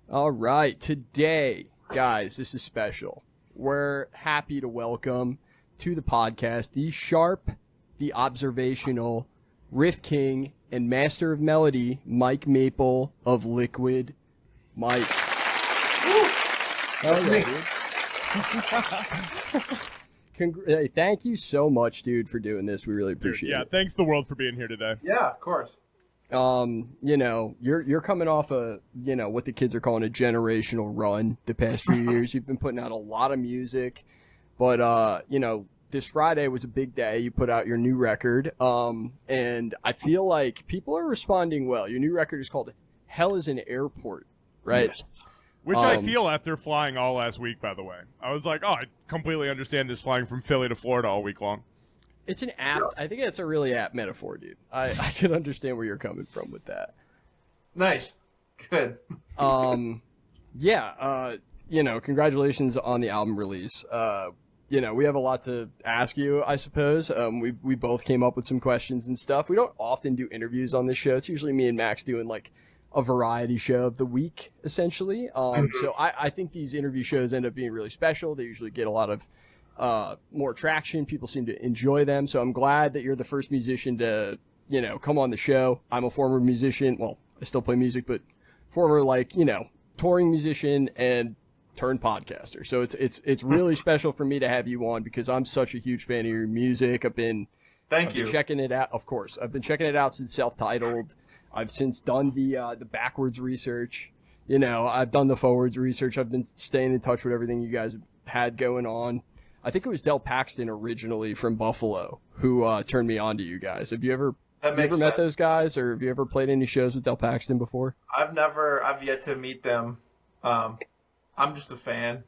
All right, today, guys, this is special. We're happy to welcome to the podcast the sharp, the observational, riff king, and master of melody, Mike Maple of Liquid. Mike. Hey, thank you so much, dude, for doing this. We really appreciate it. Thanks the world for being here today. Yeah, of course. You're coming off a, what the kids are calling a generational run the past few years. You've been putting out a lot of music, but, this Friday was a big day. You put out your new record, and I feel like people are responding well. Your new record is called Hell is an Airport, right? Yes. Which I feel after flying all last week, by the way. I was like, I completely understand this flying from Philly to Florida all week long. It's an apt, I think it's a really apt metaphor, dude. I can understand where you're coming from with that. Nice. Good. Congratulations on the album release. We have a lot to ask you, I suppose. We both came up with some questions and stuff. We don't often do interviews on this show. It's usually me and Max doing like a variety show of the week, essentially. So I think these interview shows end up being really special. They usually get a lot of more traction. People seem to enjoy them. So I'm glad that you're the first musician to, come on the show. I'm a former musician. Well, I still play music, but former touring musician and turned podcaster. So it's really special for me to have you on because I'm such a huge fan of your music. I've been checking it out. Of course, I've been checking it out since Self-Titled. I've since done the backwards research. I've done the forwards research. I've been staying in touch with everything you guys had going on. I think it was Del Paxton originally from Buffalo who turned me on to you guys. Have you ever met those guys, or have you ever played any shows with Del Paxton before? I've yet to meet them. I'm just a fan.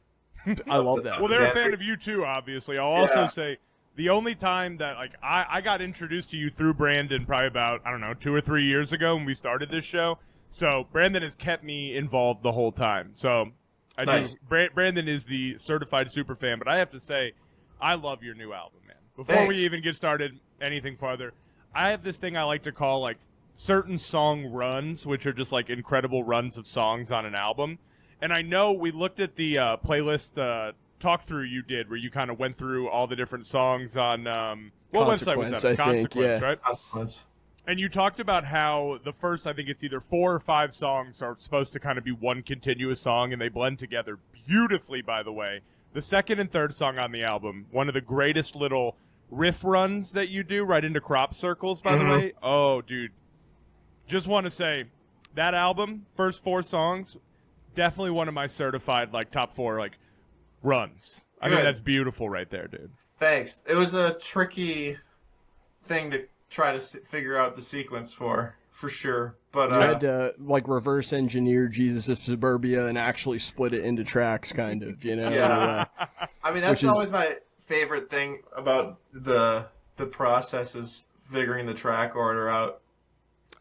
I love that. Well, they're a fan of you too, obviously. I'll also say the only time that I got introduced to you through Brandon probably about, 2 or 3 years ago when we started this show. So Brandon has kept me involved the whole time. So Nice. Brandon is the certified super fan, but I have to say, I love your new album, man. Before we even get started anything farther, I have this thing I like to call certain song runs, which are just incredible runs of songs on an album. And I know we looked at the playlist talk through you did, where you kind of went through all the different songs on what website was that? Consequence, right? Consequence. And you talked about how the first, I think it's either 4 or 5 songs are supposed to kind of be one continuous song, and they blend together beautifully, by the way. The second and third song on the album, one of the greatest little riff runs that you do right into crop circles, by the way. Oh, dude. Just want to say, that album, first 4 songs, definitely one of my certified, top 4, runs. I mean, that's beautiful right there, dude. Thanks. It was a tricky thing to try to figure out the sequence for sure. But you had to reverse engineer Jesus of Suburbia and actually split it into tracks, kind of, Yeah. I mean, that's always my favorite thing about the process is figuring the track order out.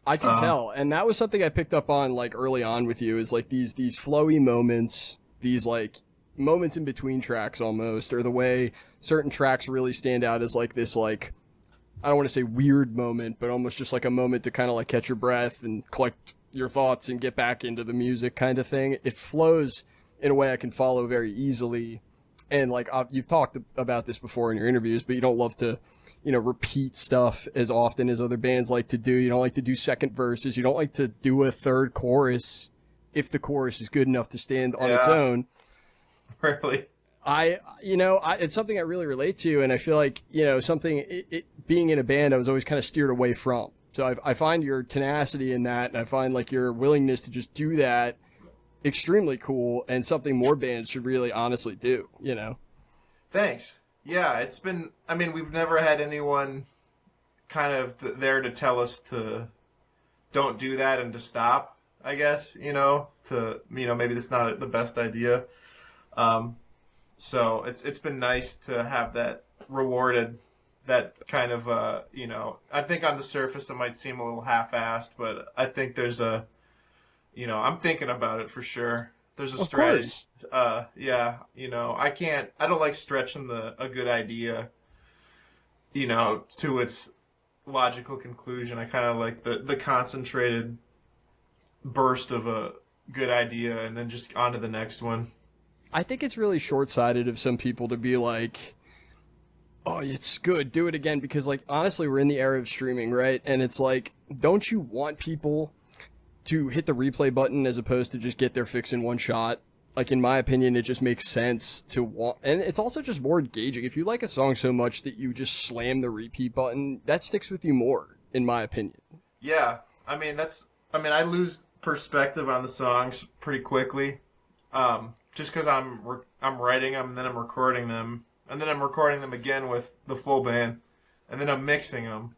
I can tell, and that was something I picked up on early on with you is these flowy moments, these moments in between tracks almost, or the way certain tracks really stand out as this I don't want to say weird moment, but almost just a moment to kind of catch your breath and collect your thoughts and get back into the music kind of thing. It flows in a way I can follow very easily. And you've talked about this before in your interviews, but you don't love to, repeat stuff as often as other bands like to do. You don't like to do second verses. You don't like to do a third chorus if the chorus is good enough to stand on its own. Really? It's something I really relate to, and I feel like, something, being in a band, I was always kind of steered away from. So I find your tenacity in that, and I find your willingness to just do that extremely cool, and something more bands should really honestly do, Thanks. Yeah, it's been, we've never had anyone kind of there to tell us to don't do that and to stop, I guess, maybe that's not the best idea. So it's been nice to have that rewarded, that kind of, I think on the surface it might seem a little half-assed, but I think there's I'm thinking about it for sure. There's a strategy. I don't like stretching a good idea, to its logical conclusion. I kind of like the concentrated burst of a good idea and then just on to the next one. I think it's really short-sighted of some people to be like, oh, it's good, do it again, because like honestly we're in the era of streaming, right? And it's like, don't you want people to hit the replay button as opposed to just get their fix in one shot? Like, in my opinion, it just makes sense to want, and it's also just more engaging. If you like a song so much that you just slam the repeat button, that sticks with you more, in my opinion. Yeah, I mean I lose perspective on the songs pretty quickly, just because I'm writing them, and then I'm recording them, and then I'm recording them again with the full band, and then I'm mixing them,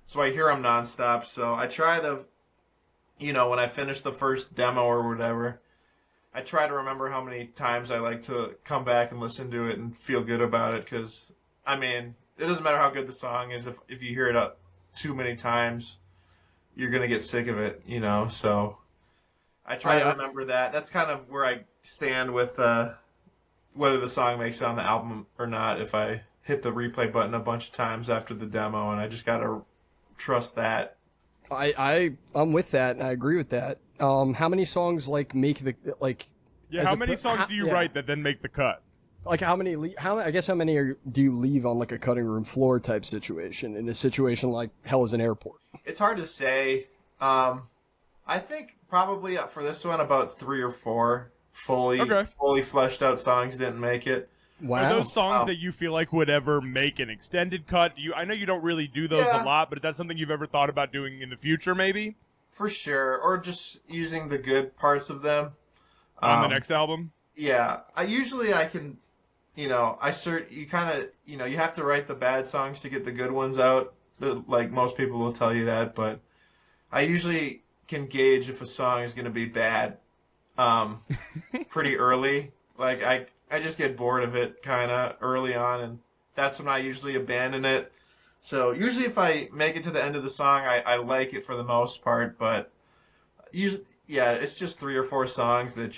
so I hear them nonstop. So I try to, when I finish the first demo or whatever, I try to remember how many times I like to come back and listen to it and feel good about it, because it doesn't matter how good the song is, if you hear it too many times, you're gonna get sick of it, So I try to remember that. That's kind of where I stand with whether the song makes it on the album or not. If I hit the replay button a bunch of times after the demo, and I just gotta trust that. I'm with that, and I agree with that. How many songs make the Yeah, how many songs do you write that then make the cut? Like how many do you leave on like a cutting room floor type situation, in a situation like Hell is an Airport? It's hard to say. I think probably for this one about 3 or 4 fully fleshed out songs didn't make it. Wow. Are those songs that you feel like would ever make an extended cut? I know you don't really do those a lot, but is that something you've ever thought about doing in the future, maybe? For sure, or just using the good parts of them on the next album. Yeah, I can, you have to write the bad songs to get the good ones out. Like most people will tell you that, but I usually can gauge if a song is going to be bad pretty early. Like I just get bored of it kind of early on, and that's when I usually abandon it. So usually if I make it to the end of the song, I like it for the most part, but usually, it's just 3 or 4 songs that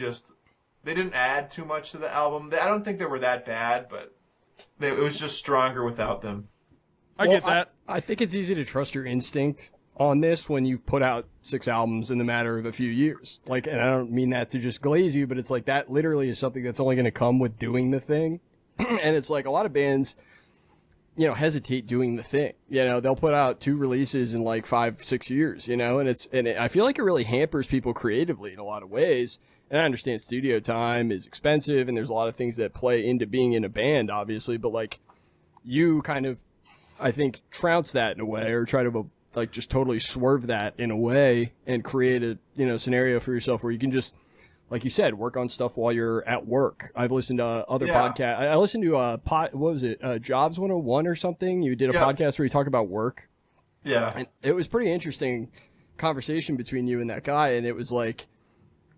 they didn't add too much to the album. I don't think they were that bad, but it was just stronger without them. I get that. I think it's easy to trust your instinct on this when you put out 6 albums in the matter of a few years. Like, and I don't mean that to just glaze you, but it's like that literally is something that's only going to come with doing the thing. And it's like a lot of bands, hesitate doing the thing. They'll put out 2 releases in like 5-6 years, and I feel like it really hampers people creatively in a lot of ways. And I understand studio time is expensive and there's a lot of things that play into being in a band, obviously, but like you kind of, I think, trounce that in a way, or try to like just totally swerve that in a way and create a, scenario for yourself where you can just, like you said, work on stuff while you're at work. I've listened to other podcasts. I listened to what was it? Jobs 101 or something. You did a podcast where you talk about work. Yeah. And it was pretty interesting conversation between you and that guy. And it was like,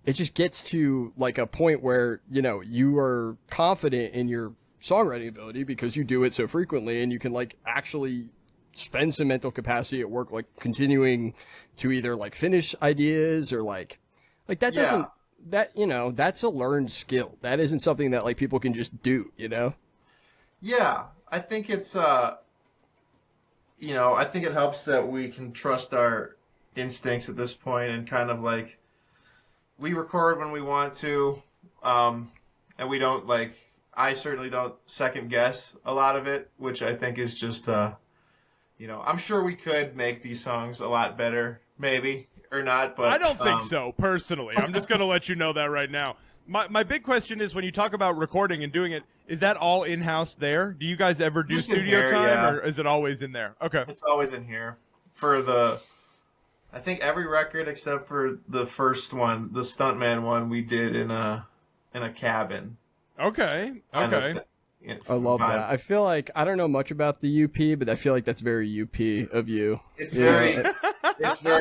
it just gets to like a point where, you are confident in your songwriting ability because you do it so frequently, and you can like actually spend some mental capacity at work, like continuing to either like finish ideas or like that doesn't, that, that's a learned skill. That isn't something that like people can just do, Yeah, I think it's, I think it helps that we can trust our instincts at this point, and kind of like, we record when we want to, and we don't I certainly don't second guess a lot of it, which I think is just, I'm sure we could make these songs a lot better, maybe, or not, but I don't think so, personally. I'm just going to let you know that right now. My big question is, when you talk about recording and doing it, is that all in-house there? Do you guys ever do just studio time, or is it always in there? Okay. It's always in here. I think every record except for the first one, the Stuntman one, we did in a cabin. Okay. I love that. I feel like, I don't know much about the UP, but I feel like that's very UP of you. It's very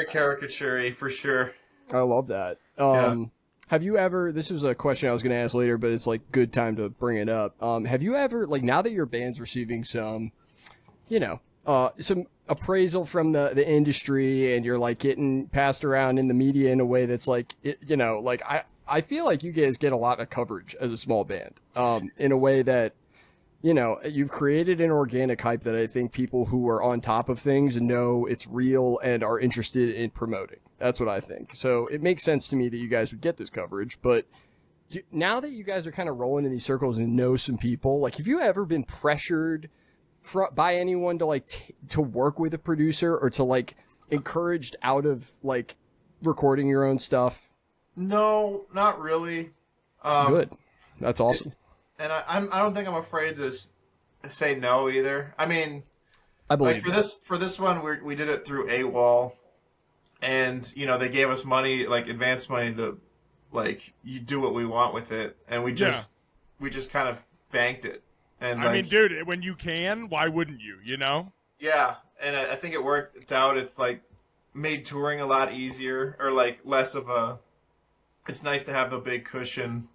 caricature-y for sure. I love that. Have you ever, this was a question I was going to ask later, but it's like good time to bring it up. Have you ever, like, now that your band's receiving some, some appraisal from the industry, and you're like getting passed around in the media in a way that's like, I feel like you guys get a lot of coverage as a small band, in a way that, you've created an organic hype that I think people who are on top of things know it's real and are interested in promoting. That's what I think. So it makes sense to me that you guys would get this coverage. But now that you guys are kind of rolling in these circles and know some people, like, have you ever been pressured by anyone to like to work with a producer, or to like encouraged out of like recording your own stuff? No, not really. Good. That's awesome. And I don't think I'm afraid to say no either. I mean, I believe like for this one, we did it through AWOL, and you know they gave us money, like advance money, to like you do what we want with it, and we just kind of banked it. And I mean, dude, when you can, why wouldn't you? You know? Yeah, and I think it worked out. It's like made touring a lot easier, or like less of a. It's nice to have the big cushion.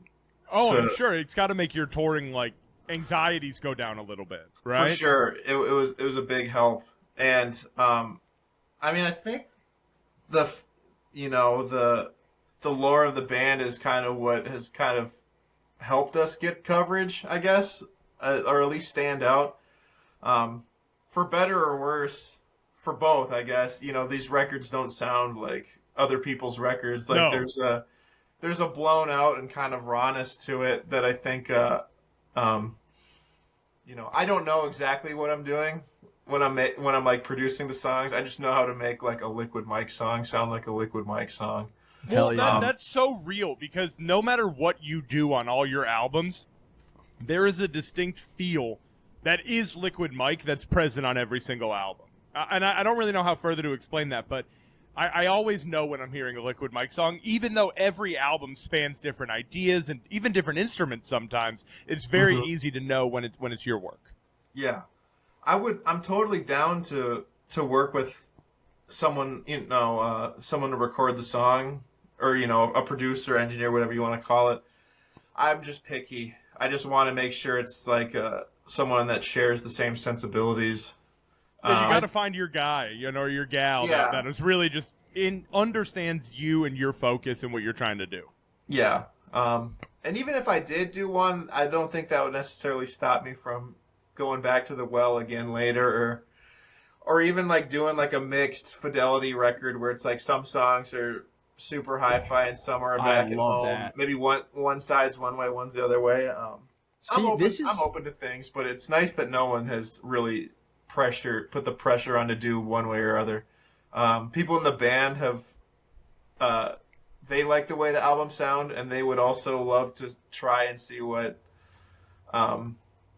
Oh, I'm sure it's got to make your touring like anxieties go down a little bit, right? For sure, it was a big help, and I mean, I think the lore of the band is kind of what has kind of helped us get coverage, I guess, or at least stand out, for better or worse, for both, I guess. You know, these records don't sound like other people's records. Like there's a blown out and kind of rawness to it that I think, you know, I don't know exactly what I'm doing when I'm like producing the songs. I just know how to make like a Liquid Mike song sound like a Liquid Mike song. Well, that's so real, because no matter what you do on all your albums, there is a distinct feel that is Liquid Mike that's present on every single album. And I don't really know how further to explain that, but I always know when I'm hearing a Liquid Mike song, even though every album spans different ideas and even different instruments sometimes, it's very easy to know when it's your work. Yeah. I'm totally down to work with someone, you know, someone to record the song, or, you know, a producer, engineer, whatever you want to call it. I'm just picky. I just want to make sure it's like someone that shares the same sensibilities. Because you got to find your guy, you know, or your gal that is really just understands you and your focus and what you're trying to do. Yeah. And even if I did do one, I don't think that would necessarily stop me from going back to the well again later, or even like doing like a mixed fidelity record where it's like some songs are super hi-fi and some are back at home. That. Maybe one side's one way, one's the other way. I'm open to things, but it's nice that no one has really put the pressure on to do one way or other. People in the band have they like the way the albums sound, and they would also love to try and see what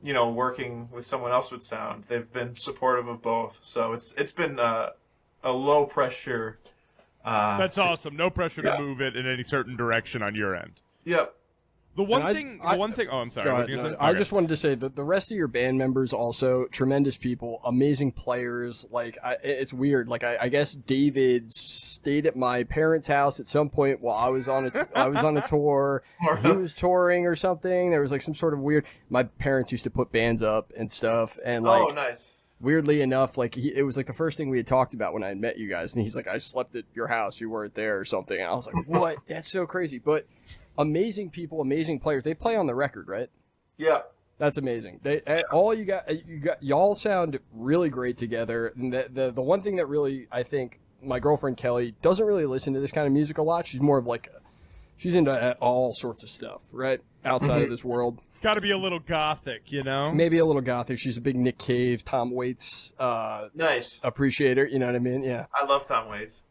you know, working with someone else would sound. They've been supportive of both, so it's been a low pressure. That's awesome. No pressure to move it in any certain direction on your end. Yep. The one thing. Oh, I'm sorry. I just wanted to say that the rest of your band members also tremendous people, amazing players. Like it's weird. Like I guess David stayed at my parents' house at some point while I was on a tour. He was touring or something. There was like some sort of weird. My parents used to put bands up and stuff, and like. Oh, nice. Weirdly enough, like it was like the first thing we had talked about when I had met you guys, and he's like, "I slept at your house. You weren't there or something." And I was like, "What? That's so crazy!" But amazing people, amazing players. They play on the record, right? Yeah, that's amazing. Y'all sound really great together. And the one thing that really, I think, my girlfriend Kelly doesn't really listen to this kind of music a lot. She's more of like, she's into all sorts of stuff, right? Outside of this world. It's got to be a little gothic, you know? Maybe a little gothic. She's a big Nick Cave, Tom Waits nice appreciator. You know what I mean? Yeah. I love Tom Waits.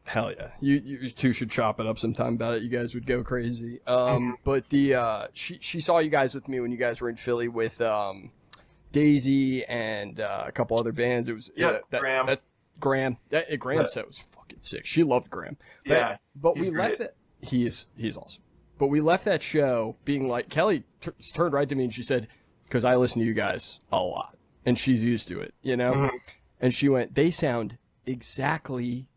Hell yeah. You two should chop it up sometime about it. You guys would go crazy. But she saw you guys with me when you guys were in Philly with Daisy and a couple other bands. It was Graham. Graham's set was fucking sick. She loved Graham. But we left that. He's awesome. But we left that show being like, Kelly turned right to me and she said, because I listen to you guys a lot. And she's used to it, you know? And she went, they sound exactly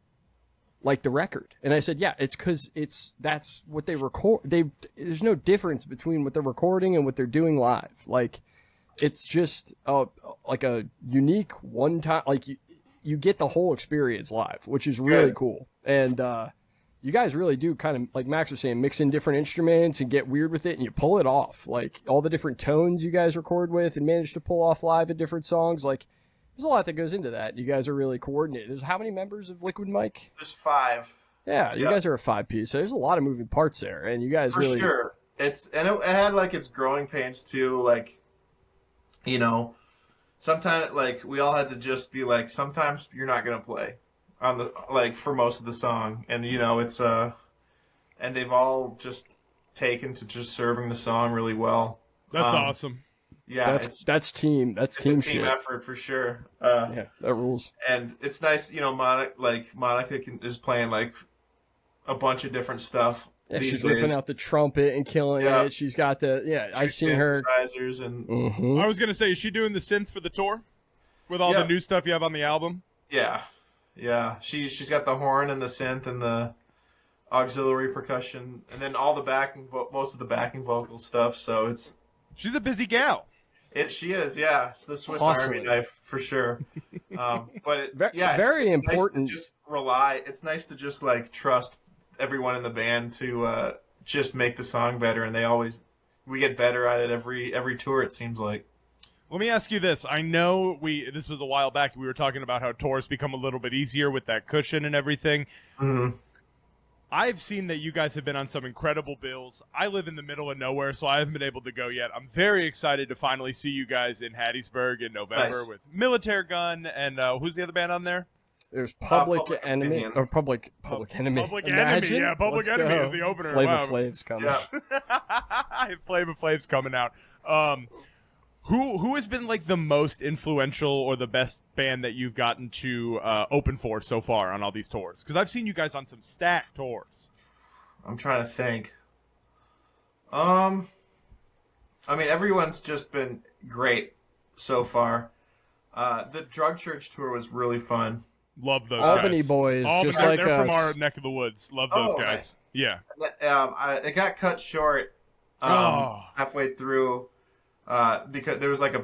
like the record. And I said, yeah, it's because that's what they record. There's no difference between what they're recording and what they're doing live. Like, it's just like a unique one time, like you get the whole experience live, which is really cool. And, you guys really do kind of, like Max was saying, mix in different instruments and get weird with it, and you pull it off. Like, all the different tones you guys record with and manage to pull off live in different songs. Like, there's a lot that goes into that. You guys are really coordinated. There's how many members of Liquid Mike? There's 5. Yeah, you guys are a 5-piece. So there's a lot of moving parts there, and you guys For really. sure. It had like its growing pains too. Like, sometimes like we all had to just be like, sometimes you're not gonna play on the like for most of the song, and it's and they've all just taken to just serving the song really well. That's awesome. Yeah, that's team it's team a shit. team effort for sure. Yeah, that rules. And it's nice, Monica is playing like a bunch of different stuff. Yeah, these she's days. ripping out the trumpet and killing it. She's got I've seen her. Synthesizers and I was gonna say, is she doing the synth for the tour with all the new stuff you have on the album? Yeah. She's got the horn and the synth and the auxiliary percussion, and then all the most of the backing vocal stuff. So she's a busy gal. She is, yeah. The Swiss Hustling. Army knife for sure. But very it's important. Nice to just rely. It's nice to just like trust everyone in the band to just make the song better, and we get better at it every tour. It seems like. Let me ask you this. I know this was a while back. We were talking about how tours become a little bit easier with that cushion and everything. Mm-hmm. I've seen that you guys have been on some incredible bills. I live in the middle of nowhere, so I haven't been able to go yet. I'm very excited to finally see you guys in Hattiesburg in November with Militaire Gun and who's the other band on there? There's Public Enemy Opinion. or Public Enemy. Public Imagine? Enemy, yeah. Public Let's Enemy go. is the opener. Flavor Wow. Flav's coming. Yeah. Flavor Flav's coming out. Who has been like the most influential or the best band that you've gotten to open for so far on all these tours? Because I've seen you guys on some stacked tours. I'm trying to think. I mean, everyone's just been great so far. The Drug Church tour was really fun. Love those Albany guys. boys, Albany, just like they're us. from our neck of the woods. Love those guys. Nice. Yeah. It got cut short halfway through because it was like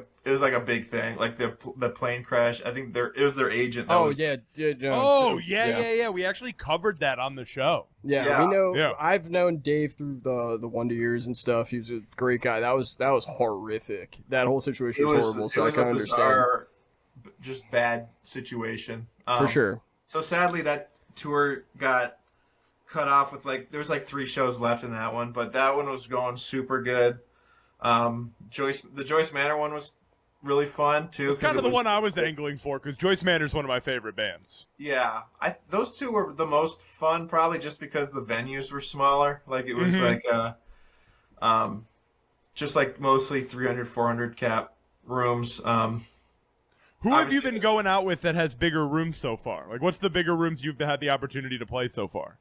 a big thing, like the plane crash. I think it was their agent. Yeah, dude. Yeah. We actually covered that on the show. Yeah, we know. Yeah. I've known Dave through the Wonder Years and stuff. He was a great guy. That was horrific. That whole situation was horrible. So I can understand. Bizarre, just bad situation For sure. So sadly, that tour got cut off with there was 3 shows left in that one, but that one was going super good. The Joyce Manor one was really fun too. It's kind of the one I was angling for because Joyce Manor is one of my favorite bands. Yeah, those two were the most fun, probably just because the venues were smaller. Like it was just like mostly 300, 400 cap rooms. Who have you been going out with that has bigger rooms so far? Like, what's the bigger rooms you've had the opportunity to play so far?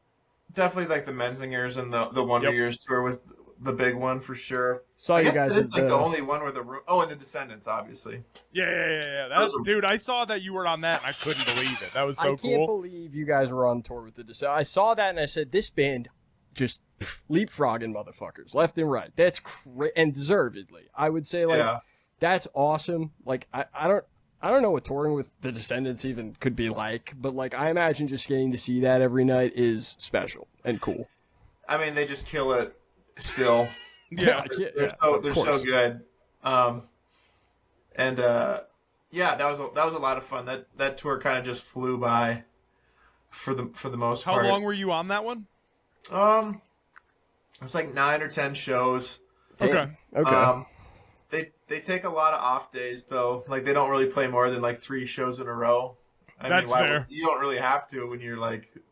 Definitely like the Menzingers and the Wonder Years tour was the big one for sure. Saw you guys. This is the only one where the room. Oh, and the Descendants, obviously. Yeah. Dude, I saw that you were on that, and I couldn't believe it. That was so cool. I can't believe you guys were on tour with the Descendants. I saw that and I said, this band just leapfrogging motherfuckers left and right. That's and deservedly. I would say that's awesome. Like I don't know what touring with the Descendants even could be like, but I imagine just getting to see that every night is special and cool. I mean, they just kill it still. Yeah, they're so good. That was a lot of fun. That tour kind of just flew by for the most part. How long were you on that one? It was 9 or 10 shows. Okay. They take a lot of off days though. They don't really play more than 3 shows in a row. That's fair. You don't really have to when you're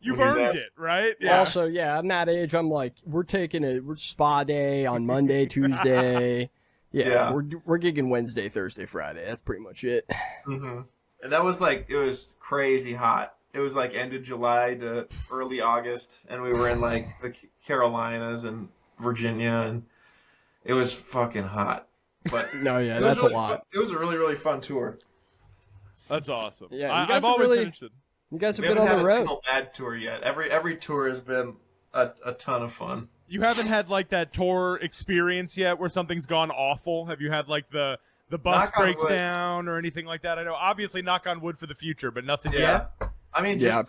you've earned it, right? Yeah. Also, I'm that age. I'm we're taking we're spa day on Monday, Tuesday. We're gigging Wednesday, Thursday, Friday. That's pretty much it. Mm-hmm. And that was it was crazy hot. It was end of July to early August, and we were in the Carolinas and Virginia, and it was fucking hot. But no, that's really a lot. It was a really, really fun tour. That's awesome. Yeah, I've always been interested. You guys have we been haven't on had the a road. single bad tour yet. Every tour has been a ton of fun. You haven't had that tour experience yet where something's gone awful? Have you had the bus Knock on breaks wood. down or anything like that? I know, obviously, knock on wood for the future, but nothing Yeah. yet. I mean, Yeah,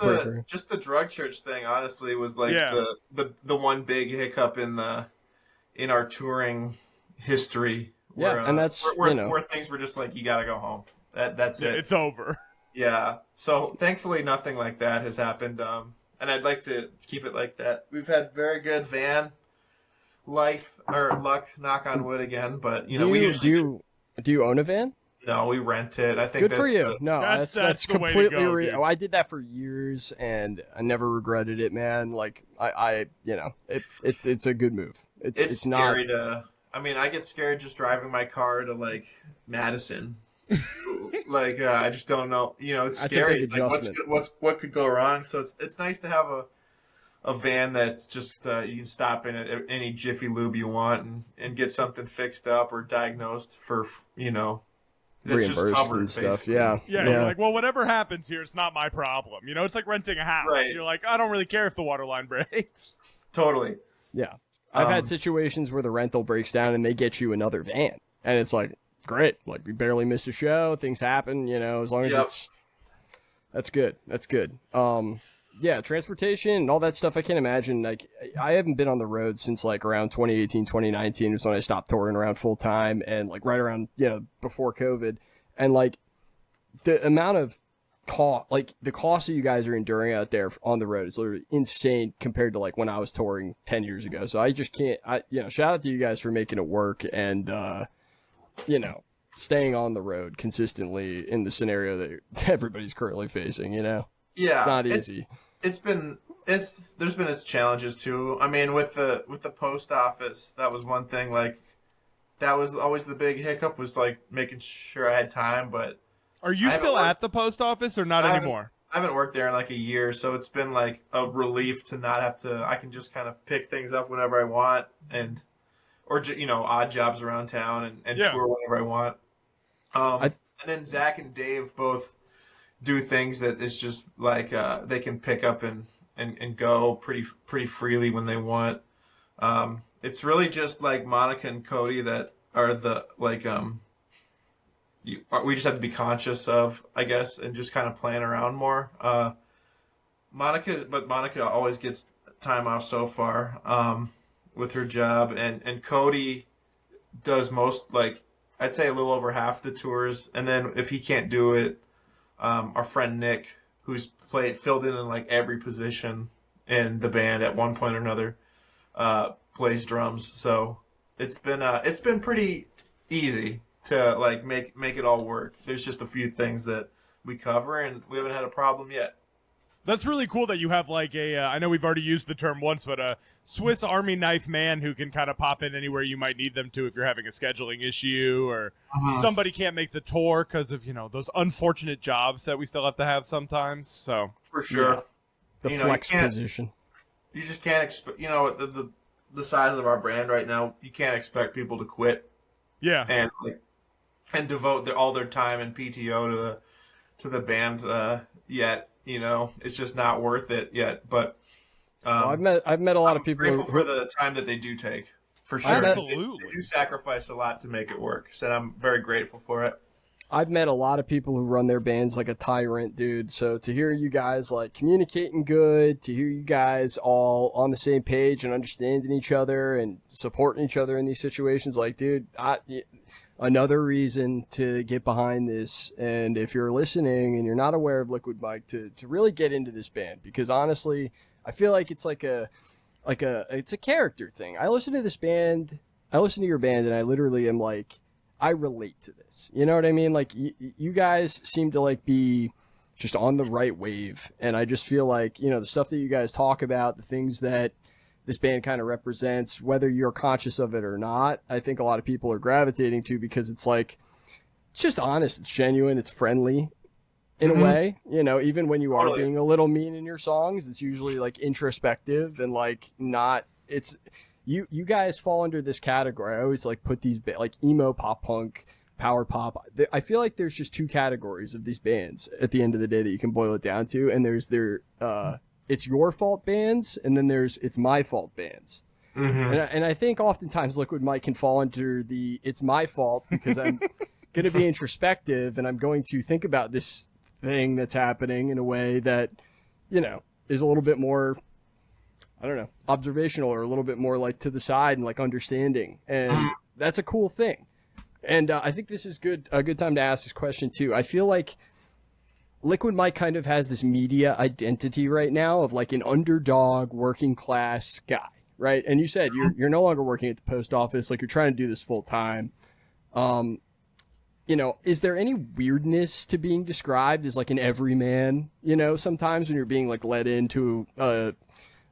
just the Drug Church thing, honestly, was Yeah. the one big hiccup in our touring history. Yeah, where, and that's where things were just you gotta go home. That's it. It's over. Yeah. So thankfully, nothing like that has happened. and I'd like to keep it like that. We've had very good van life or luck, knock on wood again, but you know, do you own a van? No, we rent it. I think Good that's for you. No, That's that's the way to completely. go, dude. I did that for years, and I never regretted it, man. Like I you know, it's a good move. It's not scary to. I mean, I get scared just driving my car to like Madison. Like I just don't know. You know, it's That's scary. a big It's like, adjustment. what could go wrong? So it's nice to have a van that's just you can stop in at any Jiffy Lube you want and get something fixed up or diagnosed for, you know, that's just reimbursed covered, and stuff. basically. Yeah, Yeah, you're like, well, whatever happens here, it's not my problem. You know, it's like renting a house. Right. You're like, I don't really care if the water line breaks. Totally. yeah. I've had situations where the rental breaks down and they get you another van, and it's like great. Like we barely missed a show. Things happen. You know, as long as Yep. that's good. That's good. Yeah, transportation and all that stuff. I can't imagine. Like, I haven't been on the road since like around 2018, 2019 was when I stopped touring around full time, and like right around, you know, before COVID. And like the amount of cost, like the cost that you guys are enduring out there on the road is literally insane compared to like when I was touring 10 years ago. So I just can't, you know, shout out to you guys for making it work and, you know, staying on the road consistently in the scenario that everybody's currently facing, you know? Yeah. It's not easy. There's been its challenges too. I mean, with the post office, that was one thing. Like, that was always the big hiccup, was like making sure I had time. But Are you still at the post office or not anymore? I haven't worked there in like a year, so it's been like a relief to not have to. I can just kind of pick things up whenever I want, or you know, odd jobs around town and Yeah. tour whenever I want. And then Zach and Dave both do things that it's just like they can pick up and go pretty freely when they want. It's really just like Monica and Cody that are the like we just have to be conscious of, I guess, and just kind of plan around more. Monica always gets time off so far with her job, and Cody does most, like I'd say a little over half the tours, and then if he can't do it, our friend Nick, who's filled in like every position in the band at one point or another, plays drums. So it's been pretty easy to like make it all work. There's just a few things that we cover, and we haven't had a problem yet. That's really cool that you have like I know we've already used the term once, but a Swiss Army knife man who can kind of pop in anywhere you might need them to if you're having a scheduling issue or somebody can't make the tour because of, you know, those unfortunate jobs that we still have to have sometimes. So For sure. Yeah. The You know, flex you can't- position. You just can't expect, you know, the size of our brand right now, you can't expect people to quit yeah, and devote all their time and PTO to the band yet. You know, it's just not worth it yet. But Well, I've met a lot of people grateful who, for the time that they do take, for sure. absolutely. They do sacrifice a lot to make it work, so I'm very grateful for it. I've met a lot of people who run their bands like a tyrant, dude. So to hear you guys like communicating good, to hear you guys all on the same page and understanding each other and supporting each other in these situations, like, dude, another reason to get behind this. And if you're listening and you're not aware of Liquid Mike, to really get into this band, because honestly, I feel like it's it's a character thing. I listen to this band, I listen to your band, and I literally am like, I relate to this. You know what I mean? Like, you guys seem to like be just on the right wave. And I just feel like, you know, the stuff that you guys talk about, the things that this band kind of represents, whether you're conscious of it or not, I think a lot of people are gravitating to, because it's like, it's just honest, it's genuine, it's friendly in a way. You know, even when you are Totally. being a little mean in your songs, it's usually like introspective and like not, it's, you guys fall under this category. I always like put these like emo, pop punk, power pop. I feel like there's just two categories of these bands at the end of the day that you can boil it down to. And there's it's your fault bands, and then there's it's my fault bands. And I think oftentimes Liquid Mike can fall under the it's my fault, because I'm going to be introspective and I'm going to think about this thing that's happening in a way that, you know, is a little bit more, I don't know, observational, or a little bit more like to the side and like understanding. And that's a cool thing. And I think this is a good time to ask this question too. I feel like Liquid Mike kind of has this media identity right now of like an underdog working class guy, right? And you said you're no longer working at the post office, like you're trying to do this full time. You know, is there any weirdness to being described as like an everyman, you know, sometimes when you're being like led into a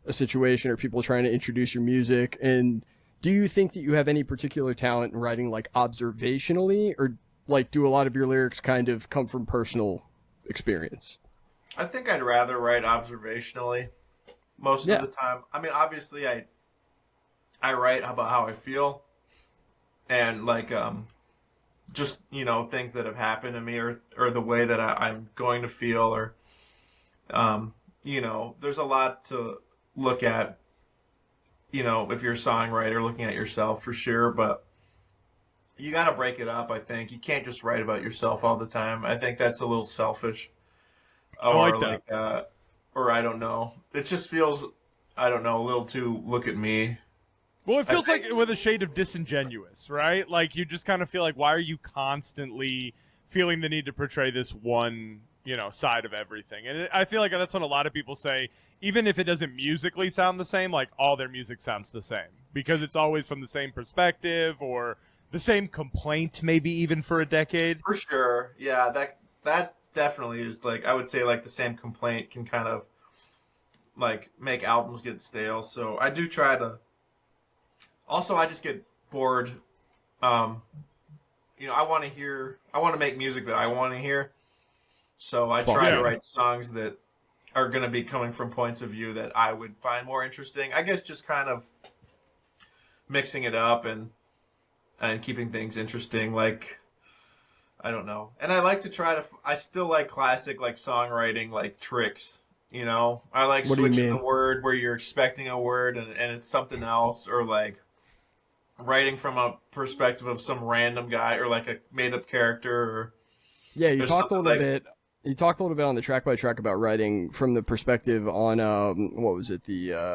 situation or people trying to introduce your music? And do you think that you have any particular talent in writing like observationally, or like do a lot of your lyrics kind of come from personal experience? I think I'd rather write observationally most of the time. I mean, obviously I write about how I feel and like just, you know, things that have happened to me or the way that I'm going to feel, or you know, there's a lot to look at, you know, if you're a songwriter, looking at yourself for sure, but you got to break it up. I think you can't just write about yourself all the time. I think that's a little selfish, or I like that. Or I don't know. It just feels, I don't know, a little too look at me. Well, it feels like with a shade of disingenuous, right? Like you just kind of feel like, why are you constantly feeling the need to portray this one, you know, side of everything? And I feel like that's what a lot of people say, even if it doesn't musically sound the same, like all their music sounds the same because it's always from the same perspective or the same complaint, maybe even for a decade. For sure. Yeah, that definitely is, like, I would say like the same complaint can kind of like make albums get stale. So I do try to. Also, I just get bored. You know, I want to make music that I want to hear. So I try to write songs that are going to be coming from points of view that I would find more interesting. I guess just kind of mixing it up and keeping things interesting. Like, I don't know. And I like to I still like classic, like, songwriting, like, tricks. You know, I like switching the word where you're expecting a word and it's something else, or like writing from a perspective of some random guy or like a made up character. Or you talked a little bit. You talked a little bit on the track by track about writing from the perspective on what was it?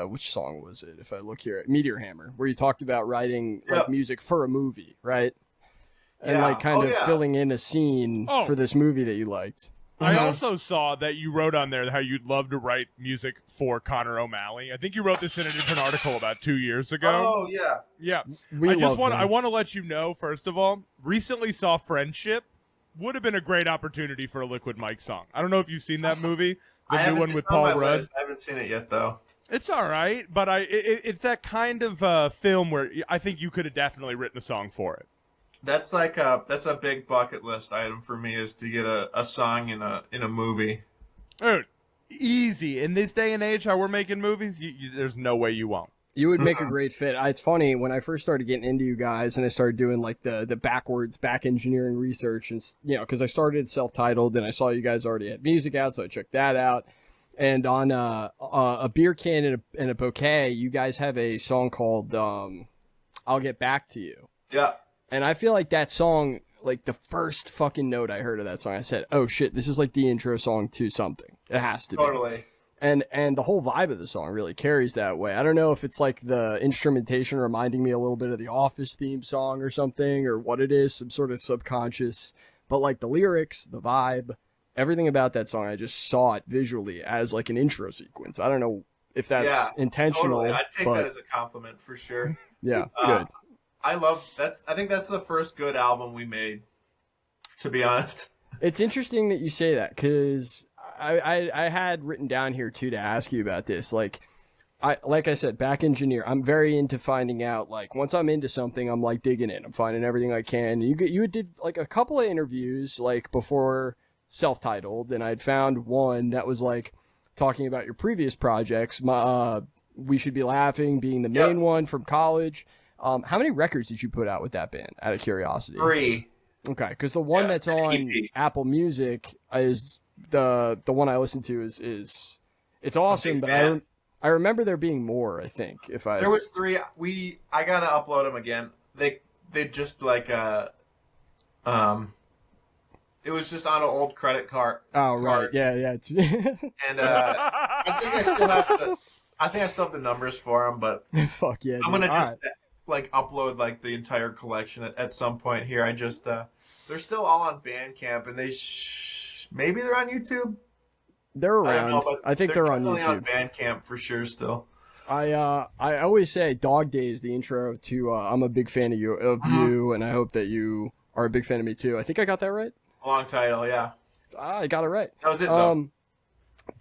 Which song was it? If I look here, Meteor Hammer, where you talked about writing like music for a movie, right? And like kind of filling in a scene for this movie that you liked. I also saw that you wrote on there how you'd love to write music for Connor O'Malley. I think you wrote this in a different article about 2 years ago. Oh, yeah. Yeah. I want to let you know, first of all, recently saw Friendship. Would have been a great opportunity for a Liquid Mike song. I don't know if you've seen that movie, the new one with Paul Rudd. I haven't seen it yet, though. It's all right, but it's that kind of film where I think you could have definitely written a song for it. That's like that's a big bucket list item for me, is to get a song in a movie. Dude, easy. In this day and age, how we're making movies, there's no way you won't. You would make a great fit. It's funny, when I first started getting into you guys and I started doing like the back engineering research, and you know, because I started self-titled and I saw you guys already had music out, so I checked that out. And on a beer can and a bouquet, you guys have a song called "I'll Get Back to You." Yeah. And I feel like that song, like the first fucking note I heard of that song, I said, "Oh shit, this is like the intro song to something. It has to be." Totally. And the whole vibe of the song really carries that way. I don't know if it's like the instrumentation reminding me a little bit of the Office theme song or something, or what it is, some sort of subconscious. But like the lyrics, the vibe, everything about that song, I just saw it visually as like an intro sequence. I don't know if that's intentional. Totally. I'd take that as a compliment for sure. Yeah, good. I think that's the first good album we made, to be honest. It's interesting that you say that, because I had written down here too to ask you about this. Like I said, back engineer, I'm very into finding out, like, once I'm into something, I'm like digging in. I'm finding everything I can. You did like a couple of interviews like before self-titled, and I'd found one that was like talking about your previous projects. We Should Be Laughing being the main one from college. How many records did you put out with that band, out of curiosity? 3. Okay, because the one that's on Apple Music is the one I listen to is it's awesome, but I remember there being more. I think there was 3. I gotta upload them again. They just like it was just on an old credit card. Oh right, yeah. And I think I still have the numbers for them, but fuck yeah, I'm gonna just like upload like the entire collection at some point here. I just they're still all on Bandcamp, and they much. Maybe they're on YouTube. They're I don't know, around. but I think they're on definitely YouTube. on Bandcamp for sure still. I always say Dog Days, the intro to I'm a big fan of you, and I hope that you are a big fan of me too. I think I got that right. Long title, yeah. I got it right. That was it though.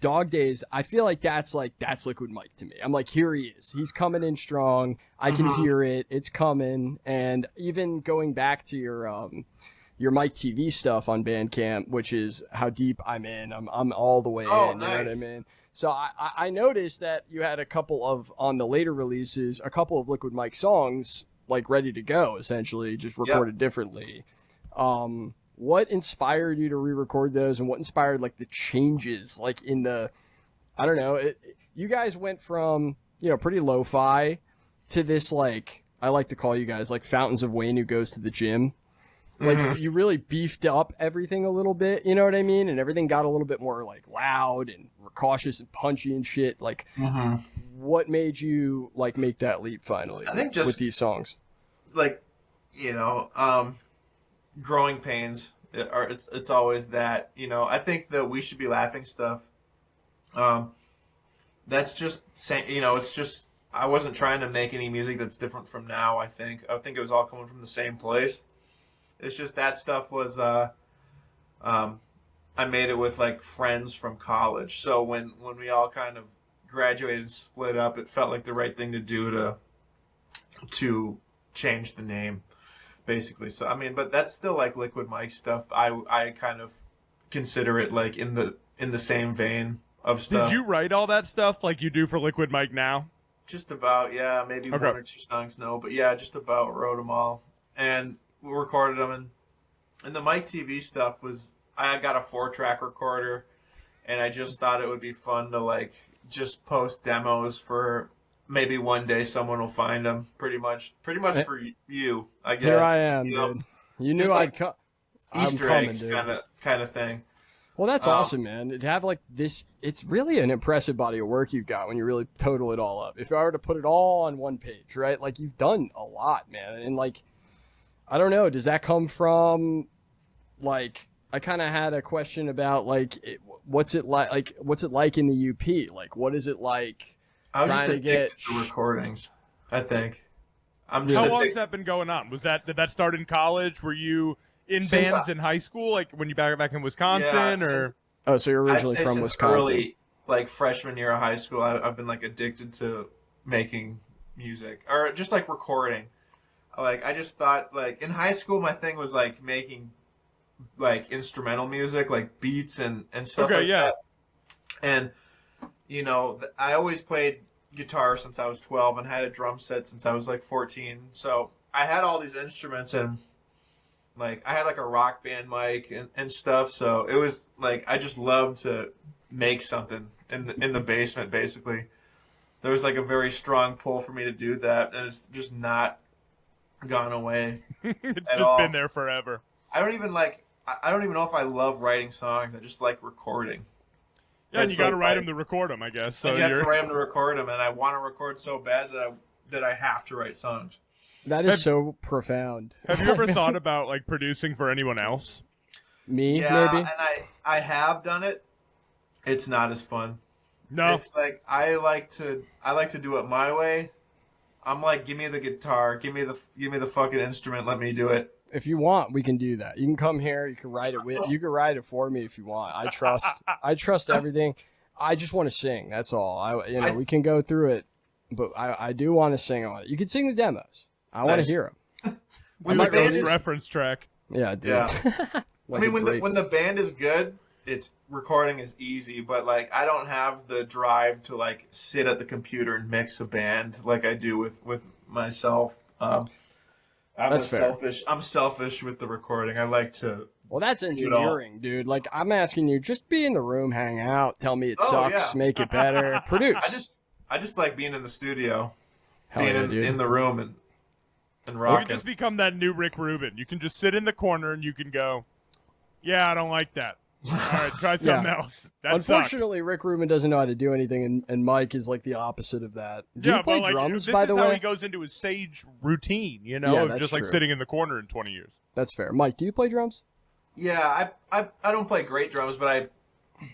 Dog Days, I feel like that's Liquid Mike to me. I'm like, here he is. He's coming in strong. I can hear it. It's coming. And even going back to your MikeTeeVee stuff on Bandcamp, which is how deep I'm in. I'm all the way in. Nice. You know what I mean? So I noticed that you had a couple of, on the later releases, a couple of Liquid Mike songs like ready to go, essentially, just recorded differently. What inspired you to re-record those, and what inspired like the changes, like in the, I don't know, you guys went from, you know, pretty lo-fi to this, like, I like to call you guys like Fountains of Wayne who goes to the gym. Like you really beefed up everything a little bit, you know what I mean? And everything got a little bit more like loud and cautious and punchy and shit. Like, what made you like make that leap finally? I think just with these songs, like, you know, growing pains it's always that, you know. I think the We Should Be Laughing stuff, that's just saying, you know, it's just, I wasn't trying to make any music that's different from now. I think it was all coming from the same place. It's just that stuff was I made it with like friends from college, so when we all kind of graduated and split up, it felt like the right thing to do to change the name, basically. So I mean, but that's still like Liquid Mike stuff. I kind of consider it like in the same vein of stuff. Did you write all that stuff like you do for Liquid Mike now? Just about, yeah. Maybe Okay. 1 or 2 songs, no, but yeah, just about wrote them all, and we recorded them. And the MikeTeeVee stuff was, I got a 4-track recorder, and I just thought it would be fun to like just post demos for. Maybe one day someone will find them. Pretty much for you, I guess. here I am, you know, dude. You knew just I'd like come. Easter I'm coming, eggs, dude. kind of thing. Well, that's awesome, man. To have like this, it's really an impressive body of work you've got when you really total it all up. If I were to put it all on one page, right? Like you've done a lot, man. And like, I don't know, does that come from like, I kind of had a question about like, what's it like? Like, what's it like in the UP? Like, what is it like I was trying just to get addicted to recordings, I think. I'm How just long has that been going on? Did that start in college? Were you in Since bands in high school, like when you back in Wisconsin, or? Oh, so you're originally from Wisconsin. Early, like freshman year of high school, I've been like addicted to making music, or just like recording. Like I just thought, like in high school, my thing was like making like instrumental music, like beats and stuff like that. And you know, I always played guitar since I was 12 and had a drum set since I was like 14. So I had all these instruments, and like I had like a rock band mic and stuff. So it was like I just loved to make something in the basement. Basically, there was like a very strong pull for me to do that, and it's just not gone away. It's at just all. been there forever. I don't even know if I love writing songs. I just like recording. Yeah, and That's you got to so write right. them to record them, I guess. So And you have to write them to record them, and I want to record so bad that I have to write songs. That is so profound. Have you ever thought about like producing for anyone else? Me, Yeah, maybe? and I have done it. It's not as fun. No. It's like I like to do it my way. I'm like, give me the guitar, give me the fucking instrument, let me do it. If you want, we can do that. You can come here. You can write it you can write it for me if you want. I trust everything. I just want to sing. That's all. We can go through it, but I do want to sing on it. You can sing the demos. I want to hear them. When the band is, Reference track. Yeah, dude. yeah. Like I mean, a Drake. when the band is good, it's recording is easy. But like, I don't have the drive to like sit at the computer and mix a band like I do with myself. That's fair. I'm selfish with the recording. I like to. Well, that's engineering, dude. Like, I'm asking you, just be in the room, hang out, tell me it sucks, yeah. make it better, produce. I just like being in the studio, Hell being yeah, dude. in the room and You rocking. can just become that new Rick Rubin. You can just sit in the corner and you can go, yeah, I don't like that. All right, try something else. That Unfortunately, Rick Rubin doesn't know how to do anything, and Mike is like the opposite of that. Do yeah, you play but like, drums, this by is the how way? he goes into his sage routine, Yeah, of that's just like true. sitting in the corner in 20 years. That's fair. Mike, do you play drums? Yeah, I don't play great drums, but I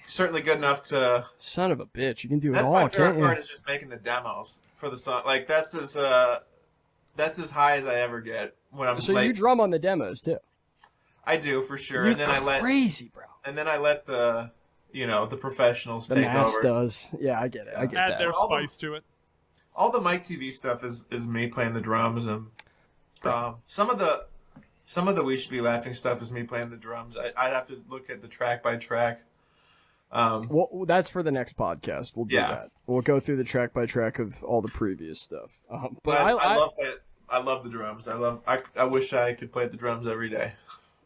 certainly good enough to. Son of a bitch, you can do it That's all, my favorite can't you? part is just making the demos for the song. Like that's as high as I ever get when I'm So like you drum on the demos too? I do for sure, You're and then I let bro. the professionals The take mass over. does. Yeah, I get it. I get Add that. their All the- spice to it. All the MikeTeeVee stuff is me playing the drums, and Right. some of the We Should Be Laughing stuff is me playing the drums. I'd have to look at the track by track. Well, that's for the next podcast. We'll do Yeah. that. We'll go through the track by track of all the previous stuff. But But I love it. I love the drums. I wish I could play the drums every day.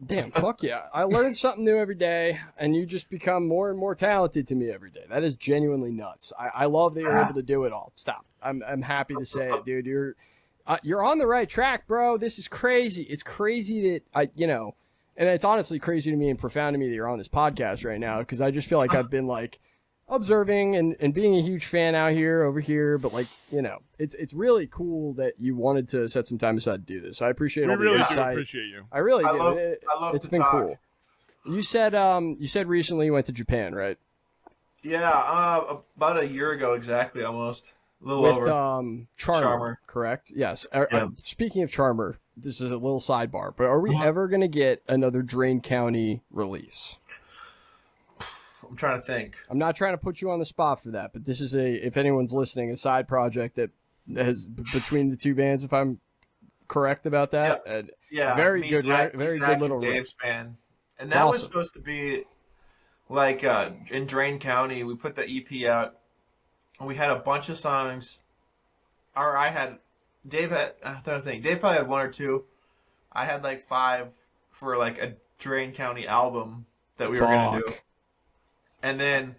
damn, fuck yeah. I learn something new every day, and you just become more and more talented to me every day. That is genuinely nuts. I love that you're able to do it all. Stop. I'm happy to say it, dude. You're on the right track, bro. This is crazy. It's crazy that and it's honestly crazy to me and profound to me that you're on this podcast right now, because I just feel like I've been like observing and being a huge fan over here, but like, it's really cool that you wanted to set some time aside to do this. I appreciate We all the really do insight. appreciate you. I really I do. love It's to been talk. cool. You said recently you went to Japan, right? Yeah, about a year ago exactly, almost a little With over. Charmer, correct? Yes. Yeah. Speaking of Charmer, this is a little sidebar, but are we ever going to get another Drain County release? I'm trying to think. I'm not trying to put you on the spot for that, but this is if anyone's listening, a side project that has between the two bands, if I'm correct about that. Yep. And Yeah, very me, good, Zach, very Zach good little and riff. Dave's band, and It's that was awesome. supposed to be like in Drain County. We put the EP out, and we had a bunch of songs. Or I had Dave had. I'm trying to think. Dave probably had one or two. I had like 5 for like a Drain County album that we were gonna do. Fuck. And then,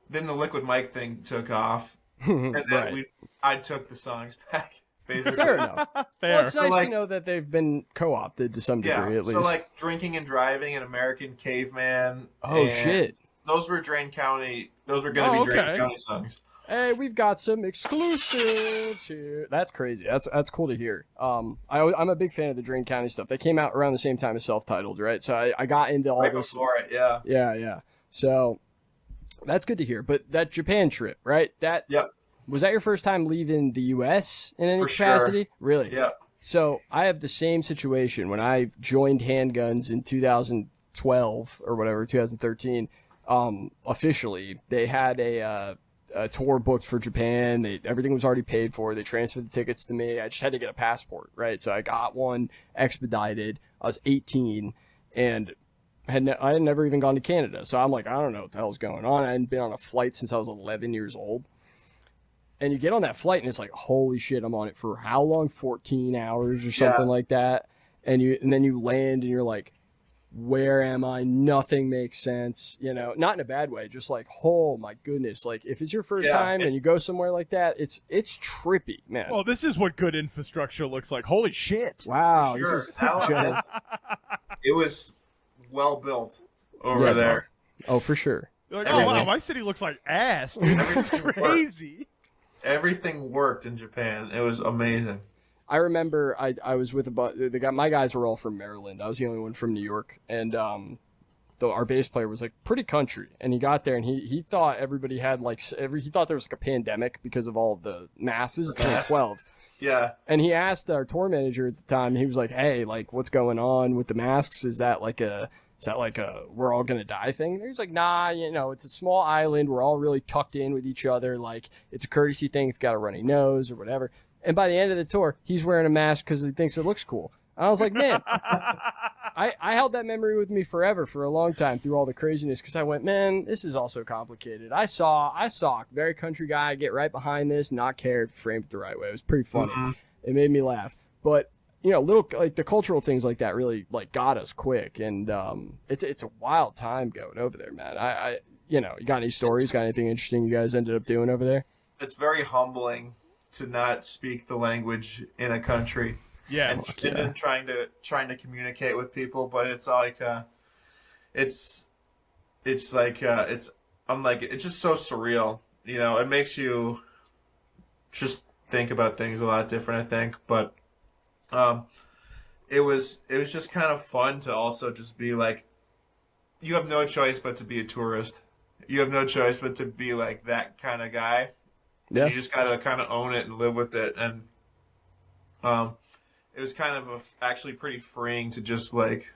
then the Liquid Mike thing took off, and then Right. I took the songs back, basically. Fair enough. Fair. Well, it's So, nice like- to know that they've been co-opted to some degree, at least. So like Drinking and Driving and American Caveman. Oh, and shit. Those were Drain County. Those were going to Oh, be Drain okay. County songs. Hey, we've got some exclusives here. That's crazy. That's cool to hear. I'm a big fan of the Drain County stuff. They came out around the same time as Self-Titled, right? So I got into all Right this. before it, yeah. Yeah. So that's good to hear. But that Japan trip, right? Yep. Was that your first time leaving the U.S. in any For sure. capacity? Really? Yep. So I have the same situation when I joined Handguns in 2012 or whatever, 2013. Officially, they had a tour booked for Japan. Everything was already paid for. They transferred the tickets to me. I just had to get a passport, right? So I got one expedited. I was 18 and I had never even gone to Canada. So I'm like, I don't know what the hell's going on. I hadn't been on a flight since I was 11 years old. And you get on that flight and it's like, holy shit, I'm on it for how long? 14 hours or something like that. And then you land and you're like, where am I? Nothing makes sense. Not in a bad way. Just like, oh my goodness. Like if it's your first time and you go somewhere like that, it's trippy, man. Well, this is what good infrastructure looks like. Holy shit. Wow. Sure. This is It was well built over there. Oh, for sure. You're like, Everything. oh wow, my city looks like ass. Dude. This is crazy. Everything worked in Japan. It was amazing. I remember I was with my guys were all from Maryland. I was the only one from New York, and our bass player was like pretty country, and he got there and he thought everybody had he thought there was like a pandemic because of all of the masses. 2012. Yeah. And he asked our tour manager at the time, he was like, hey, like what's going on with the masks? Is that like a we're all gonna die thing? And he was like, nah, it's a small island. We're all really tucked in with each other. Like it's a courtesy thing if you got a runny nose or whatever. And by the end of the tour, he's wearing a mask because he thinks it looks cool. And I was like, man, I held that memory with me forever for a long time through all the craziness because I went, man, this is also complicated. I saw a very country guy get right behind this, not care if framed it the right way. It was pretty funny. Mm-hmm. It made me laugh. But little like the cultural things like that really like got us quick, and it's a wild time going over there, man. I you got any stories? Got anything interesting you guys ended up doing over there? It's very humbling to not speak the language in a country. Yes. And then trying to communicate with people, but it's like it's just so surreal. It makes you just think about things a lot different, I think. But it was just kind of fun to also just be like, you have no choice but to be a tourist. You have no choice but to be like that kind of guy. Yeah. You just gotta kind of own it and live with it. And it was kind of actually pretty freeing to just like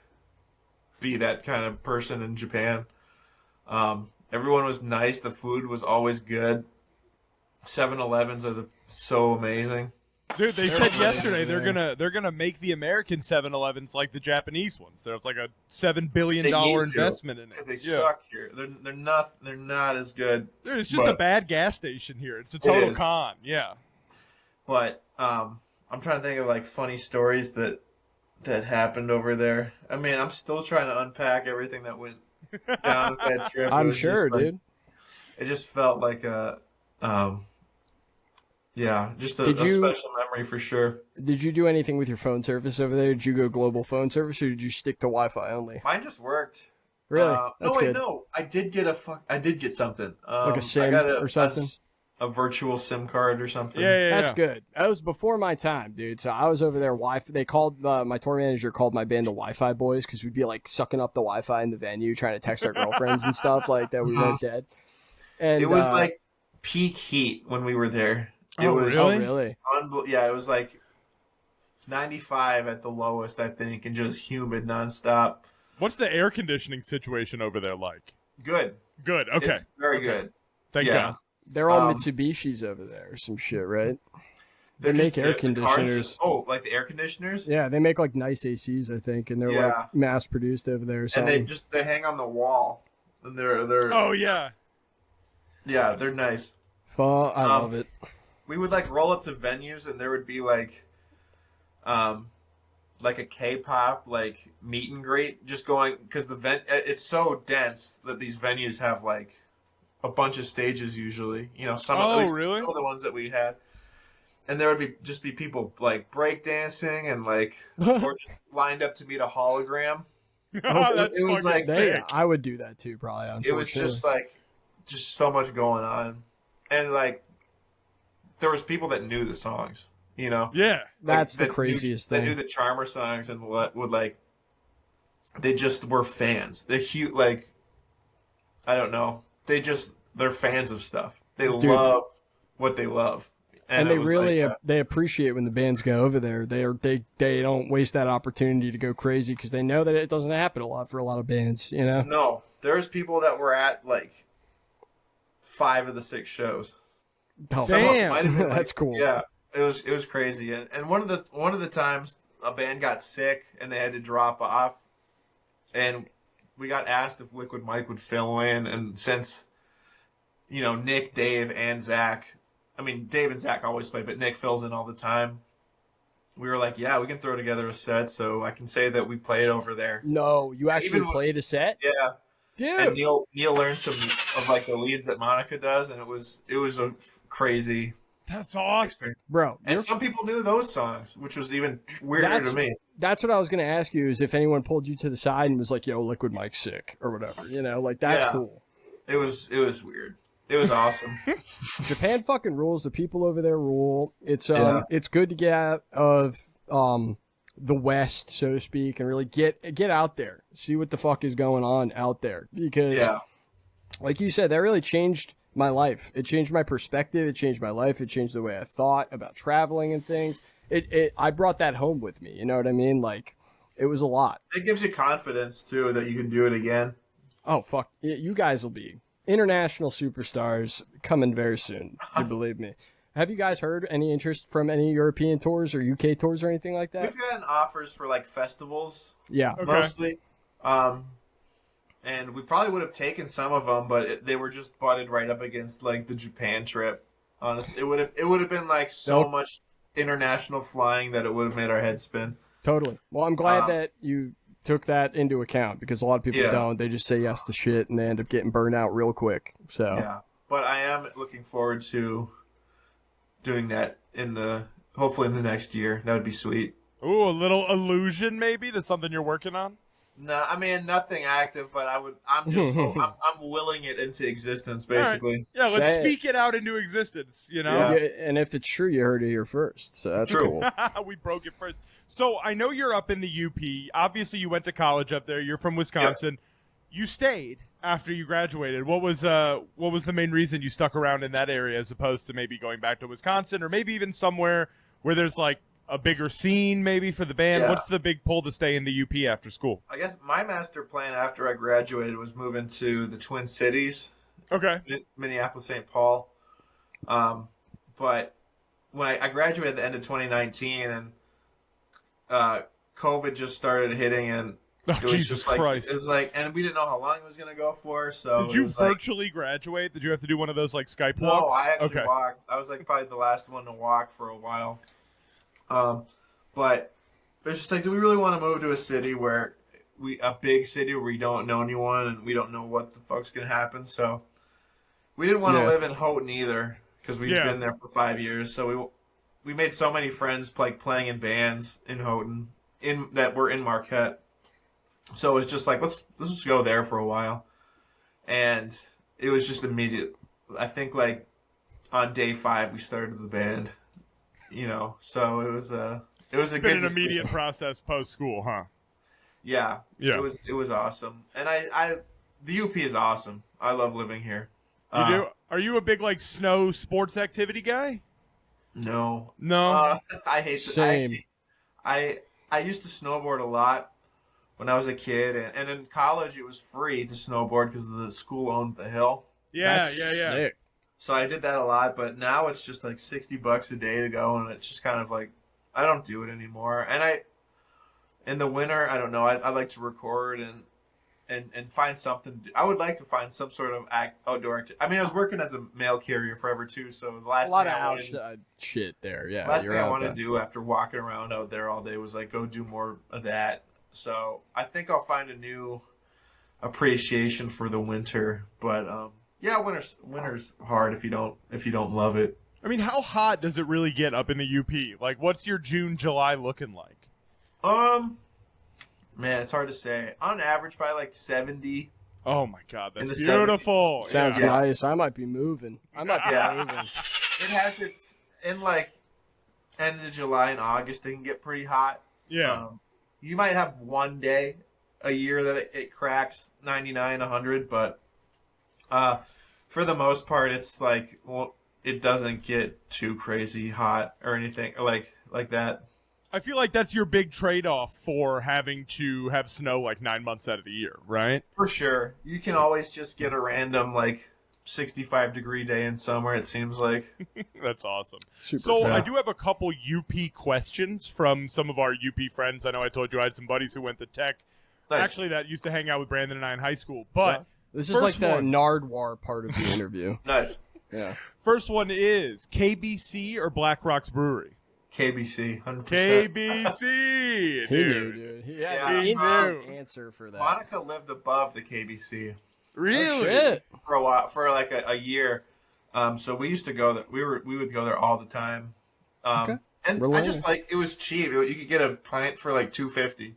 be that kind of person in Japan. Everyone was nice. The food was always good. 7-Elevens are so amazing. Dude, they said yesterday they're gonna make the American 7-Elevens like the Japanese ones. There's like a $7 billion investment in it. Because they suck here. They're not as good. Dude, it's just a bad gas station here. It's a total con. Yeah. But I'm trying to think of like funny stories that happened over there. I mean, I'm still trying to unpack everything that went down with that trip. I'm sure, dude. It just felt like a special memory for sure. Did you do anything with your phone service over there? Did you go global phone service, or did you stick to Wi-Fi only? Mine just worked. Really? That's good. No. I did get something. Like a SIM or something? A virtual SIM card or something. Yeah. That's good. That was before my time, dude. So I was over there. They called my tour manager called my band the Wi-Fi Boys because we'd be like sucking up the Wi-Fi in the venue, trying to text our girlfriends and stuff like that. We weren't dead. And it was like peak heat when we were there. Really? Yeah, it was like 95 at the lowest, I think, and just humid nonstop. What's the air conditioning situation over there like? Good. Good. Okay. It's very good. Thank God. They're all Mitsubishis over there or some shit, right? They make air conditioners. Like the air conditioners? Yeah, they make like nice ACs, I think, and they're like mass produced over there. Or something. And they hang on the wall, and they're. Oh yeah. Yeah, they're nice. I love it. We would like roll up to venues, and there would be like a K-pop like meet and greet, just going because it's so dense that these venues have like a bunch of stages usually. You know, really? Some of the ones that we had, and there would just be people like break dancing and like or just lined up to meet a hologram. It was like sick. I would do that too, probably. Unfortunately, it was just so much going on, and like there was people that knew the songs. You know, yeah, that's the craziest thing. They knew the Charmer songs and would like. They just were fans. They're huge. Like, I don't know. They're fans of stuff. They love what they love, and they really they appreciate when the bands go over there. They don't waste that opportunity to go crazy because they know that it doesn't happen a lot for a lot of bands. You know, no, there's people that were at like 5 of the 6 shows. Oh, damn, that's cool. Yeah, it was crazy, and one of the times a band got sick and they had to drop off, and we got asked if Liquid Mike would fill in, and since, you know, Nick, Dave, and Zach, I mean, Dave and Zach always play, but Nick fills in all the time. We were like, yeah, we can throw together a set, so I can say that we played over there. No, you actually played a set? Yeah. Dude. And Neil learned some of like the leads that Monica does, and it was a crazy. That's awesome, experience. Bro. And some people knew those songs, which was even weirder to me. That's what I was going to ask you, is if anyone pulled you to the side and was like, yo, Liquid Mike's sick, or whatever. You know, like, that's cool. It was weird. It was awesome. Japan fucking rules. The people over there rule. It's good to get out of the West, so to speak, and really get out there. See what the fuck is going on out there. Because, like you said, that really changed my life. It changed my perspective. It changed my life. It changed the way I thought about traveling and things. I brought that home with me. You know what I mean? Like, it was a lot. It gives you confidence, too, that you can do it again. Oh, fuck. You guys will be international superstars coming very soon. You believe me. Have you guys heard any interest from any European tours or UK tours or anything like that? We've gotten offers for, like, festivals. Yeah. Okay. Mostly. And we probably would have taken some of them, but they were just butted right up against, like, the Japan trip. Honestly, it would have been, like, so much international flying that it would have made our head spin. Totally. Well, I'm glad that you took that into account, because a lot of people don't. They just say yes to shit and they end up getting burned out real quick. So yeah, but I am looking forward to doing that hopefully in the next year. That would be sweet. Ooh, a little allusion maybe to something you're working on? No, I mean nothing active, but I'm just. I'm willing it into existence, basically. Yeah, let's Say it. speak it out into existence. You know. Yeah. Yeah, and if it's true, you heard it here first. So that's True. cool. We broke it first. So I know you're up in the UP. Obviously, you went to college up there. You're from Wisconsin. You stayed after you graduated. What was the main reason you stuck around in that area as opposed to maybe going back to Wisconsin or maybe even somewhere where there's like a bigger scene maybe for the band? Yeah. What's the big pull to stay in the UP after school? I guess my master plan after I graduated was moving to the Twin Cities, Okay. Minneapolis, St. Paul. But when I graduated at the end of 2019, and COVID just started hitting, and Oh, it was Jesus just like, Christ. it was like, and we didn't know how long it was going to go for. So Did it you was like, virtually graduate? Did you have to do one of those like Skype no, walks? I actually Okay. walked. I was like probably the last one to walk for a while. But it's just like, do we really want to move to a city where a big city where we don't know anyone and we don't know what the fuck's gonna happen? So we didn't want to live in Houghton either because we've been there for 5 years. So we made so many friends like playing in bands in Houghton that were in Marquette. So it was just like let's just go there for a while, and it was just immediate. I think like on day 5 we started the band, So it was a It's good been an decision. immediate process post school, huh? Yeah. Yeah. It was awesome, and the UP is awesome. I love living here. You do? Are you a big like snow sports activity guy? No. No. I hate Same. I used to snowboard a lot when I was a kid, and in college it was free to snowboard because the school owned the hill. Yeah, That's yeah. sick. So I did that a lot, but now it's just like $60 a day to go, and it's just kind of like I don't do it anymore. And in the winter, I don't know. I like to record and find something. I would like to find some sort of outdoor activity. I mean, I was working as a mail carrier forever too, so the last A lot thing of I ouch wanted, shit there. Yeah, last you're thing I out wanted there. to do after walking around out there all day was like go do more of that. So I think I'll find a new appreciation for the winter. But yeah, winter's hard if you don't love it. I mean, how hot does it really get up in the UP? Like, what's your June, July looking like? Man, it's hard to say. On average, probably like 70. Oh my God, In that's the beautiful. Sounds Yeah. nice. I might be moving. Yeah. moving. It has its in like end of July and August. It can get pretty hot. Yeah. You might have one day a year that it cracks 99, 100, but for the most part, it's like it doesn't get too crazy hot or anything like that. I feel like that's your big trade-off for having to have snow like 9 months out of the year, right? For sure, you can always just get a random like 65-degree day in summer. It seems like. That's awesome. Super So fan. I do have a couple UP questions from some of our UP friends. I know I told you I had some buddies who went to Tech. Nice. Actually, that used to hang out with Brandon and I in high school. But This is like first the one. Nardwar part of the interview. Nice. Yeah. first one is KBC or Black Rocks Brewery? KBC, 100%. KBC, He knew, dude. dude. He had Yeah. an He instant knew. answer for that. Monica lived above the KBC Really? Oh, shit. for a while, for like a year. So we used to go there. We would go there all the time. Okay. And We're I just learning. like it was cheap. You could get a pint for like $2.50.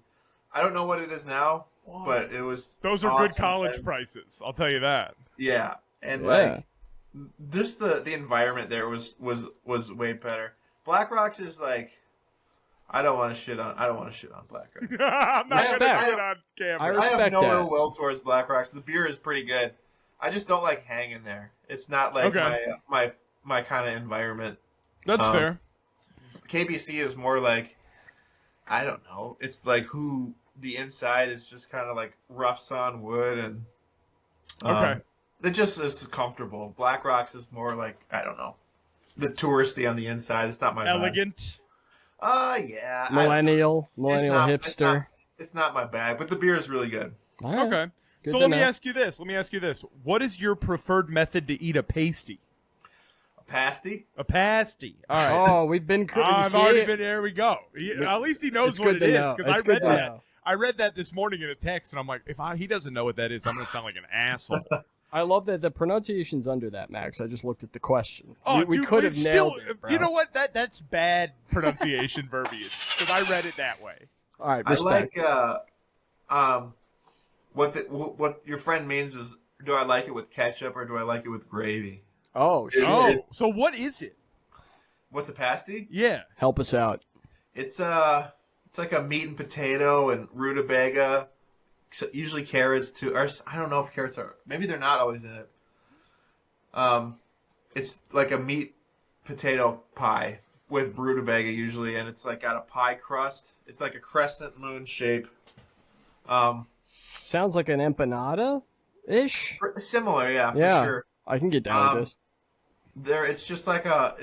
I don't know what it is now, but it was. Those are awesome. good college And- prices. I'll tell you that. Yeah, and Yeah. like just the environment there was way better. Black Rocks is like. I don't want to shit on Black Rocks. I'm not Respect. gonna do it on camera. I I have respect no that. ill will towards Black Rocks. The beer is pretty good. I just don't like hanging there. It's not like Okay. my kind of environment. That's fair. KBC is more like I don't know. It's like the inside is just kind of like rough sawn wood and Okay. it just is comfortable. Black Rocks is more like I don't know. The touristy on the inside. It's not my vibe. Elegant. Yeah. Millennial It's not- hipster. It's not my bag, but the beer is really good. All right. Okay. Good So to let me know. ask you this. What is your preferred method to eat a pasty? A pasty. A pasty. All right. Oh, we've been. I've already been. There we go. At least he knows It's what good it to is know. because I It's good read to that. know. I read that this morning in a text, and I'm like, he doesn't know what that is, I'm gonna sound like an asshole. I love that the pronunciation's under that, Max. I just looked at the question. Oh, we dude, could have it's nailed still, it, bro. You know what? That's bad pronunciation verbiage because I read it that way. All right, I respect. like What your friend means is, do I like it with ketchup or do I like it with gravy? Oh, shit. Oh, so what is it? What's a pasty? Yeah. Help us out. It's like a meat and potato and rutabaga, usually carrots too. Or I don't know if carrots are. Maybe they're not always in it. It's like a meat potato pie with rutabaga usually, and it's like got a pie crust. It's like a crescent moon shape. Sounds like an empanada-ish. Similar, yeah, for Yeah, sure. I can get down with this. It's just like a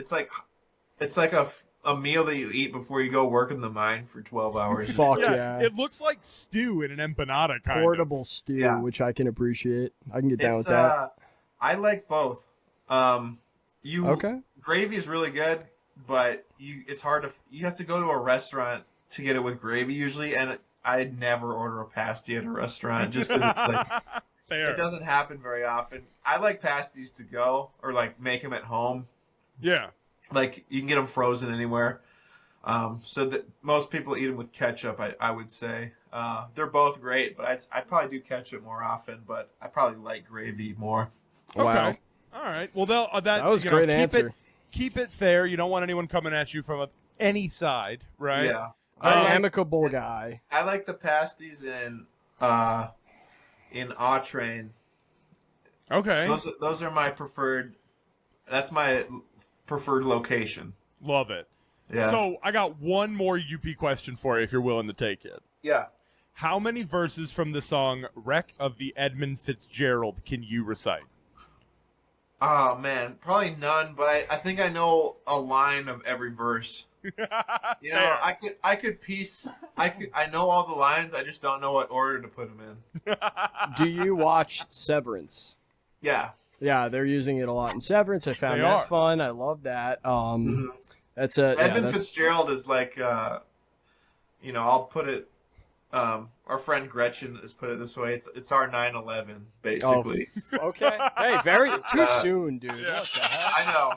meal that you eat before you go work in the mine for 12 hours. Fuck yeah. It looks like stew in an empanada, kind Portable stew, Yeah. which I can appreciate. I can get down with that. I like both. Okay. Gravy is really good, but it's hard to. You have to go to a restaurant to get it with gravy usually, and I'd never order a pasty at a restaurant just because it's like Fair. it doesn't happen very often. I like pasties to go or like make them at home. Yeah. Like you can get them frozen anywhere. So that most people eat them with ketchup. I would say they're both great, but I'd probably do ketchup more often. But I probably like gravy more. Wow. Okay. All right. Well, That was a great answer. Keep it fair. You don't want anyone coming at you from any side, right? Yeah. An amicable guy. I like the pasties in Autrain. Okay. Those are my preferred. That's my preferred location. Love it. Yeah. So I got one more UP question for you if you're willing to take it. Yeah. How many verses from the song Wreck of the Edmund Fitzgerald can you recite? Oh man, probably none. But I think I know a line of every verse. You know, Fair. I know all the lines. I just don't know what order to put them in. Do you watch Severance? Yeah. Yeah, they're using it a lot in Severance. I found They that are. fun. I love that. That's Edmund Fitzgerald is like, I'll put it. Our friend Gretchen has put it this way: it's our 9/11, basically. Okay. Hey, too soon, dude. Yeah. What the hell? I know.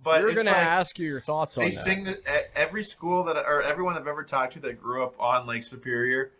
But We're it's gonna like, ask you your thoughts on they that. sing that every school or everyone I've ever talked to that grew up on Lake Superior.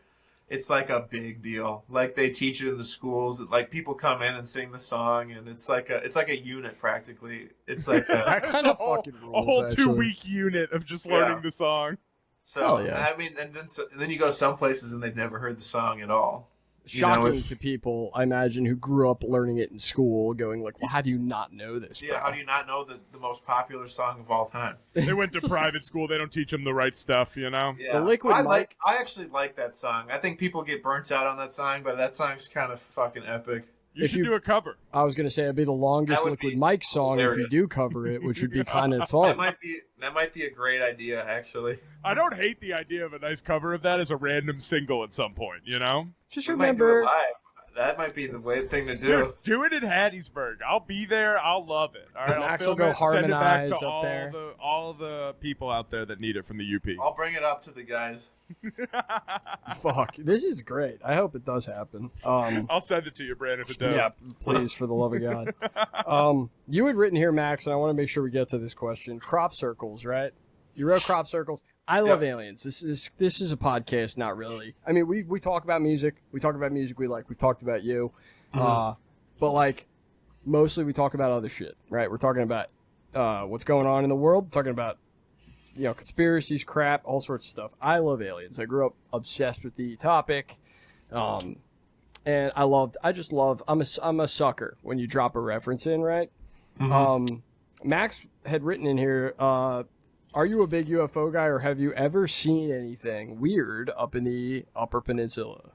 It's like a big deal. Like they teach it in the schools. Like people come in and sing the song, and it's like a unit practically. It's like That kind of fucking rules. A whole actually. 2-week unit of just learning the song. so. Hell yeah. I mean, and then you go some places and they've never heard the song at all. Shocking it's- to people, I imagine, who grew up learning it in school, going like, "Well, how do you not know this?" Yeah, how do you not know the most popular song of all time? They went to private school. They don't teach them the right stuff, you know? Yeah. The Liquid Mike- I actually like that song. I think people get burnt out on that song, but that song's kind of fucking epic. You If should you- do a cover. I was gonna say it'd be the longest That would Liquid be Mike song if you hilarious. do cover it, which would be kind of That fun. might be a great idea, actually. I don't hate the idea of a nice cover of that as a random single at some point, you know? Just We might do it remember, live. That might be the thing to do. Dude, do it in Hattiesburg. I'll be there. I'll love it. All right, Max I'll will film go it, send it back harmonize to up all there. all the people out there that need it from the UP. I'll bring it up to the guys. fuck, this is great. I hope it does happen. I'll send it to you, Brandon, if it does. Yeah, please, for the love of God. You had written here, Max, and I want to make sure we get to this question. Crop circles, right? You wrote crop circles. I love aliens. This is a podcast, not really. I mean, we talk about music. We talk about music we like. We've talked about you. But like, mostly we talk about other shit, right? We're talking about what's going on in the world. Talking about conspiracies, crap, all sorts of stuff. I love aliens. I grew up obsessed with the topic. And I just love, I'm a sucker when you drop a reference in, right? Max had written in here, are you a big UFO guy, or have you ever seen anything weird up in the Upper Peninsula?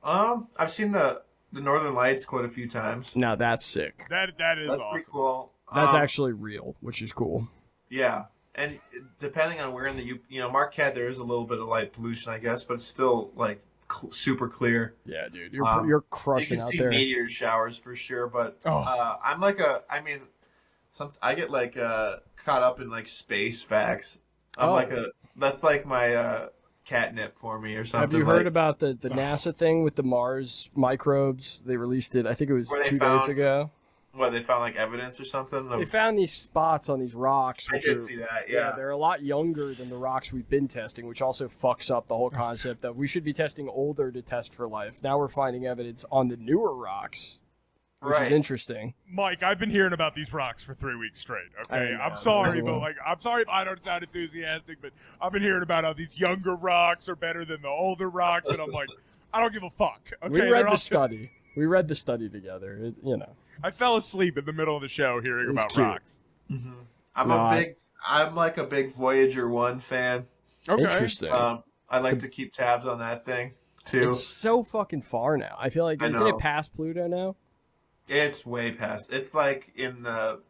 I've seen the Northern Lights quite a few times. Now that's sick. That is That's awesome. pretty cool. That's actually real, which is cool. Yeah, and depending on where in the Marquette, there is a little bit of light pollution, I guess, but it's still like super clear. Yeah, dude, you're crushing You can out see there. meteor showers for sure, but I'm like I get like caught up in like space facts. That's like my catnip for me or something. Have you heard about the NASA thing with the Mars microbes? They released it, I think it was Where they 2 days found- ago. What, they found like evidence or something? They found these spots on these rocks. I Which did are, see that. Yeah. they're a lot younger than the rocks we've been testing, which also fucks up the whole concept that we should be testing older to test for life. Now we're finding evidence on the newer rocks, which is interesting. Mike, I've been hearing about these rocks for 3 weeks straight. Okay, know, I'm sorry, well. but I'm sorry if I don't sound enthusiastic, but I've been hearing about how these younger rocks are better than the older rocks, and I'm like, I don't give a fuck. Okay, We read the study. We read the study together. I fell asleep in the middle of the show hearing about cute. rocks. Mm-hmm. I'm like a big Voyager 1 fan. Okay. Interesting. I like to keep tabs on that thing too. It's so fucking far now. I feel like isn't it past Pluto now? It's way past. It's like in the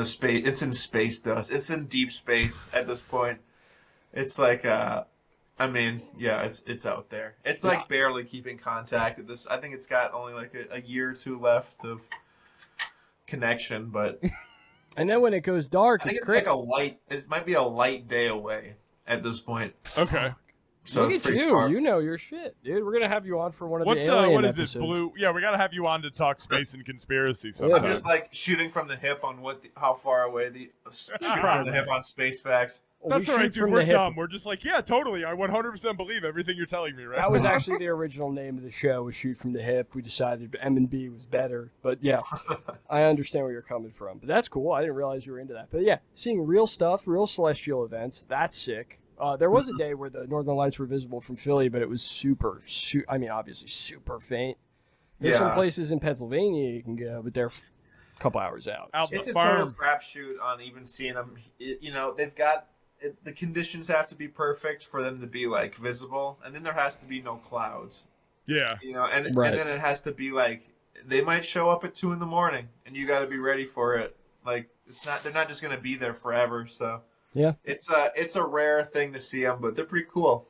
space. It's in space dust. It's in deep space at this point. It's like it's out there. It's like barely keeping contact at this. I think it's got only like a year or two left of connection, but and then when it goes dark, I think it's like a light. It might be a light day away at this point. Okay. So look at you. far. You know your shit, dude. We're gonna have you on for one of the alien what is episodes. this blue? Yeah, we gotta have you on to talk space and conspiracy. I'm Sometime. just like shooting from the hip on how far away shooting from the hip on space facts. Well, That's we all right, shoot dude. from We're the hip. dumb. We're just like, yeah, totally. I 100% believe everything you're telling me, right? That was actually the original name of the show, was Shoot from the Hip. We decided M&B was better. But yeah, I understand where you're coming from. But that's cool. I didn't realize you were into that. But yeah, seeing real stuff, real celestial events, that's sick. There was a day where the Northern Lights were visible from Philly, but it was obviously super faint. There's some places in Pennsylvania you can go, but they're a couple hours out. It's a total crapshoot on even seeing them. They've got... the conditions have to be perfect for them to be like visible, and then there has to be no clouds. Yeah. And then it has to be like they might show up at 2 a.m, and you got to be ready for it. Like they're not just gonna be there forever. So yeah, it's a rare thing to see them, but they're pretty cool.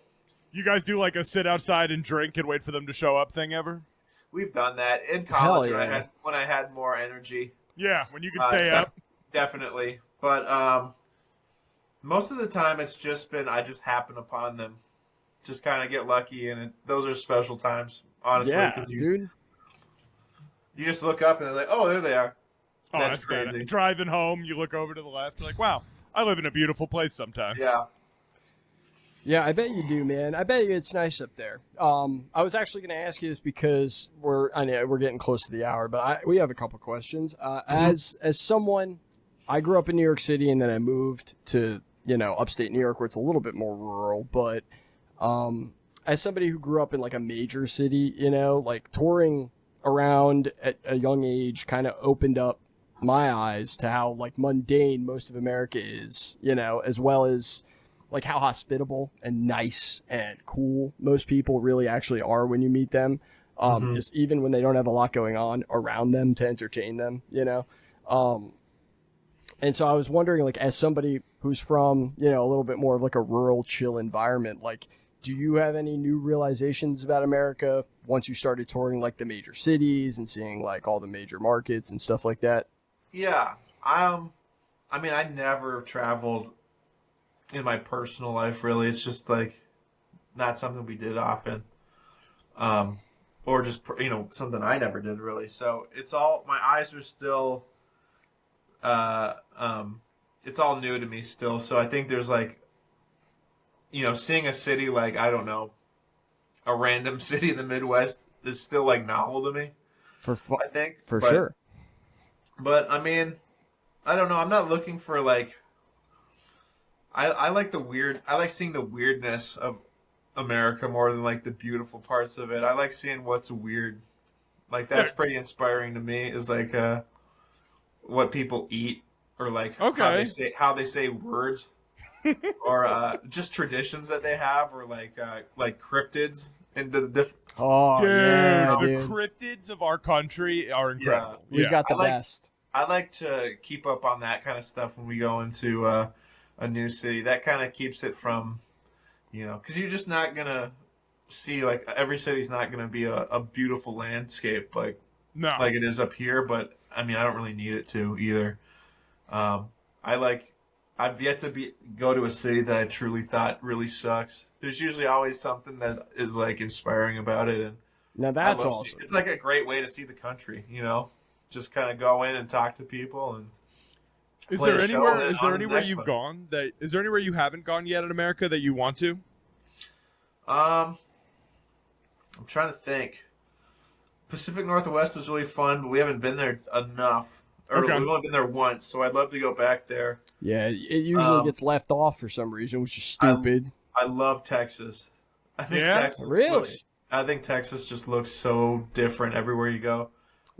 You guys do like a sit outside and drink and wait for them to show up thing ever? We've done that in college yeah. when I had more energy. Yeah, when you could stay up. Definitely, but most of the time, it's just been I just happen upon them, just kind of get lucky, and those are special times, honestly. Yeah, dude. You just look up and they're like, "Oh, there they are." Oh, that's crazy. crazy. Driving home, you look over to the left, you're like, "Wow, I live in a beautiful place sometimes." Yeah. Yeah, I bet you do, man. I bet you it's nice up there. I was actually going to ask you this because I know we're getting close to the hour, but we have a couple questions. As someone, I grew up in New York City, and then I moved to upstate New York, where it's a little bit more rural. But as somebody who grew up in like a major city, like touring around at a young age kind of opened up my eyes to how like mundane most of America is, as well as like how hospitable and nice and cool most people really actually are when you meet them. Is even when they don't have a lot going on around them to entertain them, and so I was wondering, like, as somebody who's from, a little bit more of like a rural, chill environment, like, do you have any new realizations about America once you started touring like the major cities and seeing like all the major markets and stuff like that? Yeah. I never traveled in my personal life, really. It's just like not something we did often. Or just, something I never did really. So it's all, my eyes are still, it's all new to me still. So I think there's like, seeing a city like, I don't know, a random city in the Midwest is still like novel to me. I think. Sure. But I don't know. I'm not looking for like, I like I like seeing the weirdness of America more than like the beautiful parts of it. I like seeing what's weird. Like that's pretty inspiring to me, is like what people eat, or like how they say words, or just traditions that they have, or like cryptids into the different. Oh, yeah, the dude. cryptids of our country are incredible. We've got the best. I like to keep up on that kind of stuff when we go into a new city. That kind of keeps it from, because you're just not gonna see, like, every city's not gonna be a beautiful landscape like it is up here. But I don't really need it to either. I've yet to go to a city that I truly thought really sucks. There's usually always something that is like inspiring about it, and Now that's awesome. It's like a great way to see the country, just kind of go in and talk to people and. Is play there a show anywhere? and then Is there on to the anywhere next you've one. gone that? Is there anywhere you haven't gone yet in America that you want to? I'm trying to think. Pacific Northwest was really fun, but we haven't been there enough. Or Okay. we've only been there once, so I'd love to go back there. Yeah, it usually gets left off for some reason, which is stupid. I love Texas. I think Yeah? Texas Really? I think Texas just looks so different everywhere you go.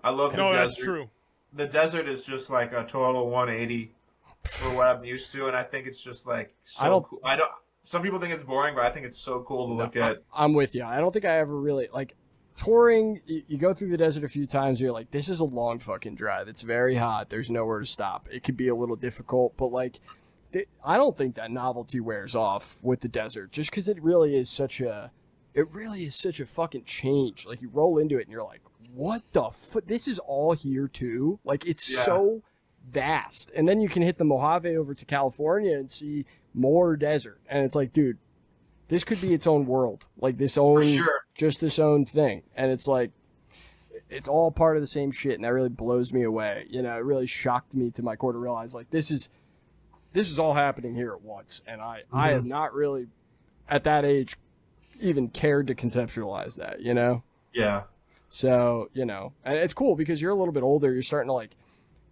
I love the No, desert. that's true. The desert is just like a total 180 for what I'm used to, and I think it's just like so cool. Some people think it's boring, but I think it's so cool to look at. I'm with you. I don't think I ever really like touring. You go through the desert a few times, you're like, this is a long fucking drive. It's very hot. There's nowhere to stop. It could be a little difficult, but like, I don't think that novelty wears off with the desert, just because it really is such a fucking change. Like you roll into it and you're like, what the fuck? This is all here too. Like it's so vast. And then you can hit the Mojave over to California and see more desert. And it's like, dude, this could be its own world. Like this own, just this own thing. And it's like, it's all part of the same shit. And that really blows me away. You know, it really shocked me to my core to realize like, this is all happening here at once. And I have not really at that age even cared to conceptualize that, you know? Yeah. So, you know, and it's cool because you're a little bit older. You're starting to like,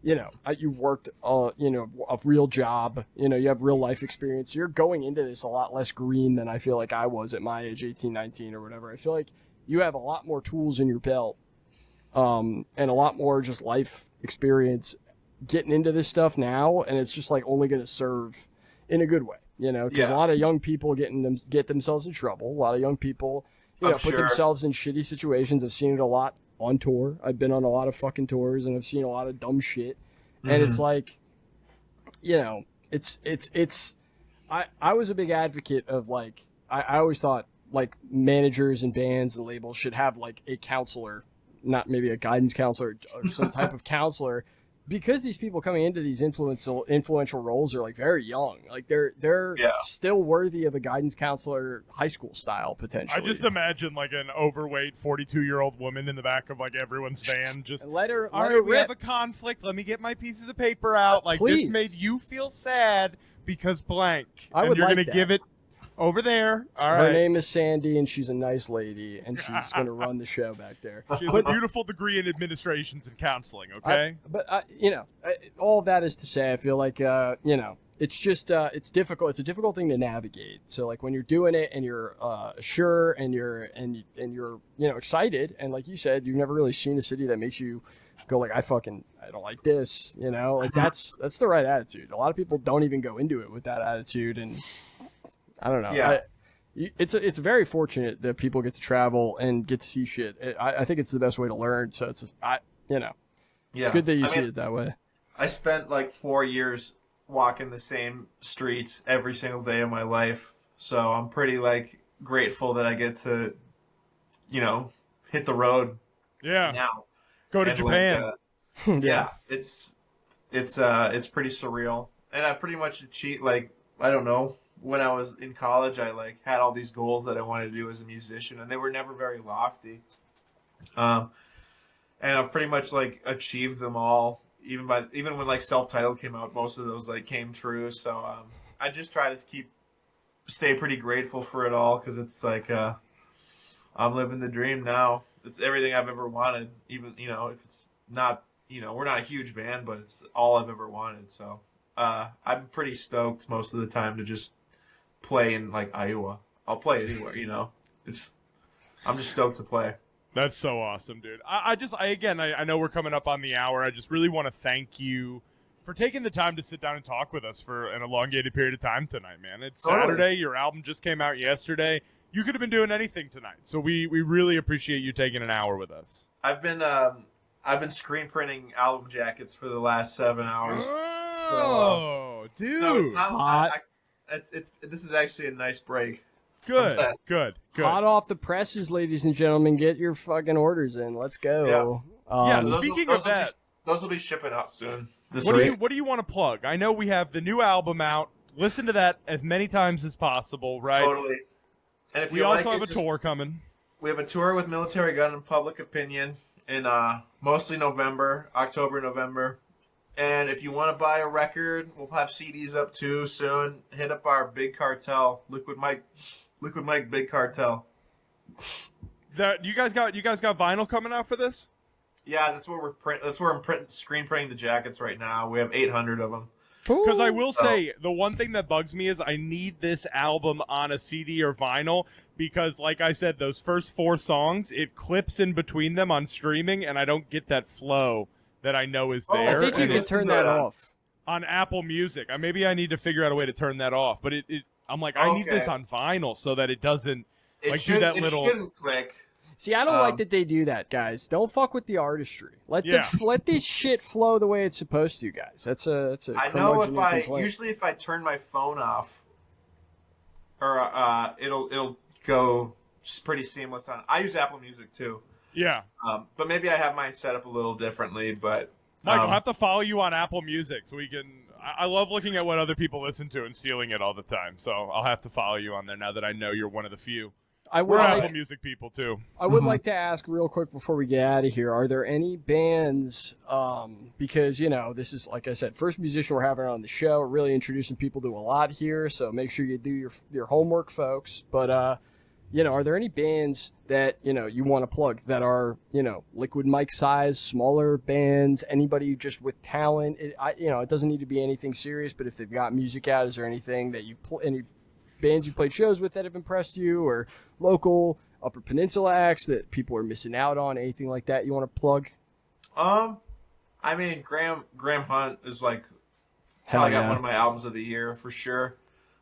you know, you worked, you know, a real job, you know, you have real life experience. You're going into this a lot less green than I feel like I was at my age, 18, 19 or whatever. I feel like you have a lot more tools in your belt, and a lot more just life experience getting into this stuff now. And it's just like only going to serve in a good way, you know, because a lot of young people get themselves in trouble. A lot of young people, you know, put themselves in shitty situations. I've seen it a lot on tour. I've been on a lot of fucking tours and I've seen a lot of dumb shit. And it's like, you know, I was a big advocate of like, I always thought like managers and bands and labels should have like a counselor, not maybe a guidance counselor or some type of counselor, because these people coming into these influential roles are like very young. Like they're still worthy of a guidance counselor, high school style potentially. I just imagine like an overweight 42-year-old woman in the back of like everyone's van, just let her. All right, we have a conflict. Let me get my pieces of paper out. Like please. This made you feel sad because blank. I and would you're like gonna that. give it over there. All Her right. name is Sandy, and she's a nice lady, and she's going to run the show back there. She has a beautiful degree in administrations and counseling. Okay. You know, all of that is to say, I feel like, you know, it's just, it's difficult. It's a difficult thing to navigate. So like when you're doing it and you're, sure and you're, you know, excited. And like you said, you've never really seen a city that makes you go like, I don't like this, you know, like that's the right attitude. A lot of people don't even go into it with that attitude. And I don't know. Yeah. It's very fortunate that people get to travel and get to see shit. I think it's the best way to learn. So you know, it's good that you see it that way. I spent like 4 years walking the same streets every single day of my life. So I'm pretty like grateful that I get to, you know, hit the road now. Go to And, Japan. Yeah, it's pretty surreal. And I pretty much achieved, like, I don't know, when I was in college, I like had all these goals that I wanted to do as a musician, and they were never very lofty. And I've pretty much like achieved them all. Even when like self-titled came out, most of those like came true. So I just try to stay pretty grateful for it all, because it's like I'm living the dream now. It's everything I've ever wanted. Even, you know, if it's not, you know, we're not a huge band, but it's all I've ever wanted. So I'm pretty stoked most of the time to just play in like Iowa. I'll play anywhere, you know. I'm just stoked to play. That's so awesome, dude. I know we're coming up on the hour. I just really want to thank you for taking the time to sit down and talk with us for an elongated period of time tonight, man. It's Saturday. Your album just came out yesterday. You could have been doing anything tonight. So we really appreciate you taking an hour with us. I've been screen printing album jackets for the last 7 hours. Oh, dude. No, it's not hot. This is actually a nice break. Good. Hot off the presses, ladies and gentlemen. Get your fucking orders in. Let's go. Speaking of that, those will be shipping out soon. What do you want to plug? I know we have the new album out. Listen to that as many times as possible, right? Totally. And if we also have a tour coming. We have a tour with Military Gun and Public Opinion in mostly November, October, November. And if you want to buy a record, we'll have CDs up too soon. Hit up our Big Cartel, Liquid Mike Big Cartel. That you guys got vinyl coming out for this? Yeah, that's where I'm screen printing the jackets right now. We have 800 of them. Because I will say, the one thing that bugs me is I need this album on a CD or vinyl because, like I said, those first 4 songs, it clips in between them on streaming, and I don't get that flow that I know is there. I think you can turn that off. On Apple Music. Maybe I need to figure out a way to turn that off. But I'm like, I need this on vinyl so that it doesn't do that little... It shouldn't click. See, I don't like that they do that, guys. Don't fuck with the artistry. Let this shit flow the way it's supposed to, guys. That's a I know usually if I turn my phone off, or it'll go pretty seamless on. I use Apple Music too. Yeah. But maybe I have mine set up a little differently. But Mike, I'll have to follow you on Apple Music so we can. I love looking at what other people listen to and stealing it all the time. So I'll have to follow you on there now that I know you're one of the few. We're Apple Music people too. I would like to ask real quick before we get out of here: are there any bands? Because this is, like I said, first musician we're having on the show. We're really introducing people to a lot here, so make sure you do your homework, folks. But are there any bands that you want to plug that are Liquid Mike size, smaller bands? Anybody just with talent? It doesn't need to be anything serious, but if they've got music out, is there anything that any bands you played shows with that have impressed you, or local Upper Peninsula acts that people are missing out on? Anything like that you want to plug? I mean, Graham Hunt is probably got one of my albums of the year for sure.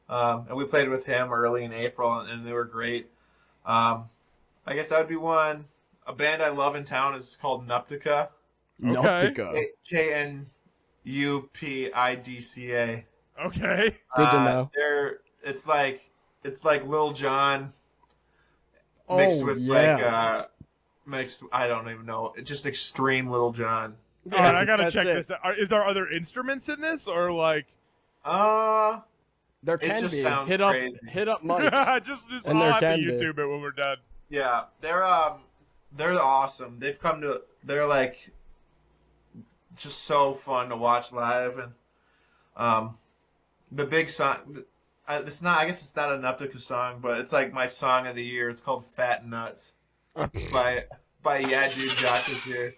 And we played with him early in April, and they were great. I guess that would be one. A band I love in town is called Nuptica. Nuptica. Knupidca. Okay. Good to know. It's like Lil Jon mixed with I don't even know. It's just extreme Lil Jon. I gotta check this out. Is there other instruments in this, or like? There can be. Hit up Mike. just I'll have to YouTube it when we're done. Yeah, they're awesome. They're like just so fun to watch live, and the big song. I guess it's not a Nuptica song, but it's like my song of the year. It's called "Fat Nuts" by Yeah Dude Josh is here.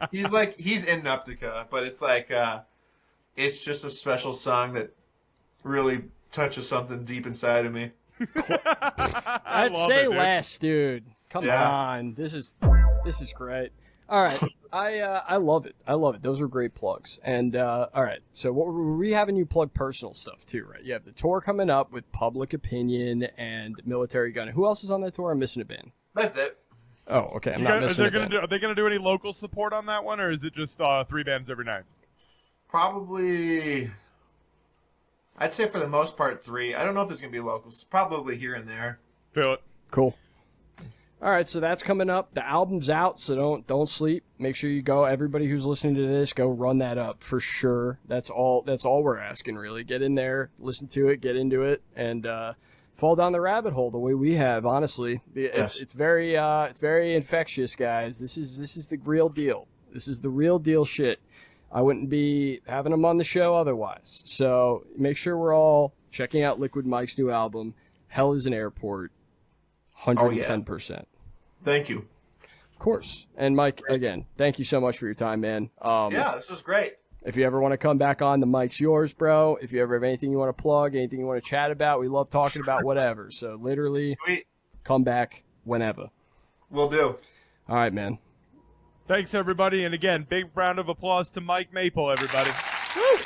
He's in Nuptica, but it's just a special song that really touches something deep inside of me. I'd say less, dude. Come on, this is great. All right, I love it. I love it. Those are great plugs. And all right, so we having you plug personal stuff too, right? You have the tour coming up with Public Opinion and Military Gun. Who else is on that tour? I'm missing a band. That's it. Oh, okay. I'm not missing a band. Are they gonna do any local support on that one, or is it just 3 bands every night? Probably. I'd say for the most part 3. I don't know if there's gonna be locals. Probably here and there. Feel it. Cool. All right, so that's coming up. The album's out, so don't sleep. Make sure you go. Everybody who's listening to this, go run that up for sure. That's all we're asking, really. Get in there, listen to it, get into it, and fall down the rabbit hole the way we have. Honestly, it's very infectious, guys. This is the real deal. This is the real deal shit. I wouldn't be having them on the show otherwise. So make sure we're all checking out Liquid Mike's new album, Hell is an Airport. 110%. Thank you. Of course. And Mike, again, thank you so much for your time, man. This was great. If you ever want to come back on, the mic's yours, bro. If you ever have anything you want to plug, anything you want to chat about, we love talking about whatever. So literally, come back whenever. Will do. All right, man. Thanks, everybody. And again, big round of applause to Mike Maple, everybody. Woo!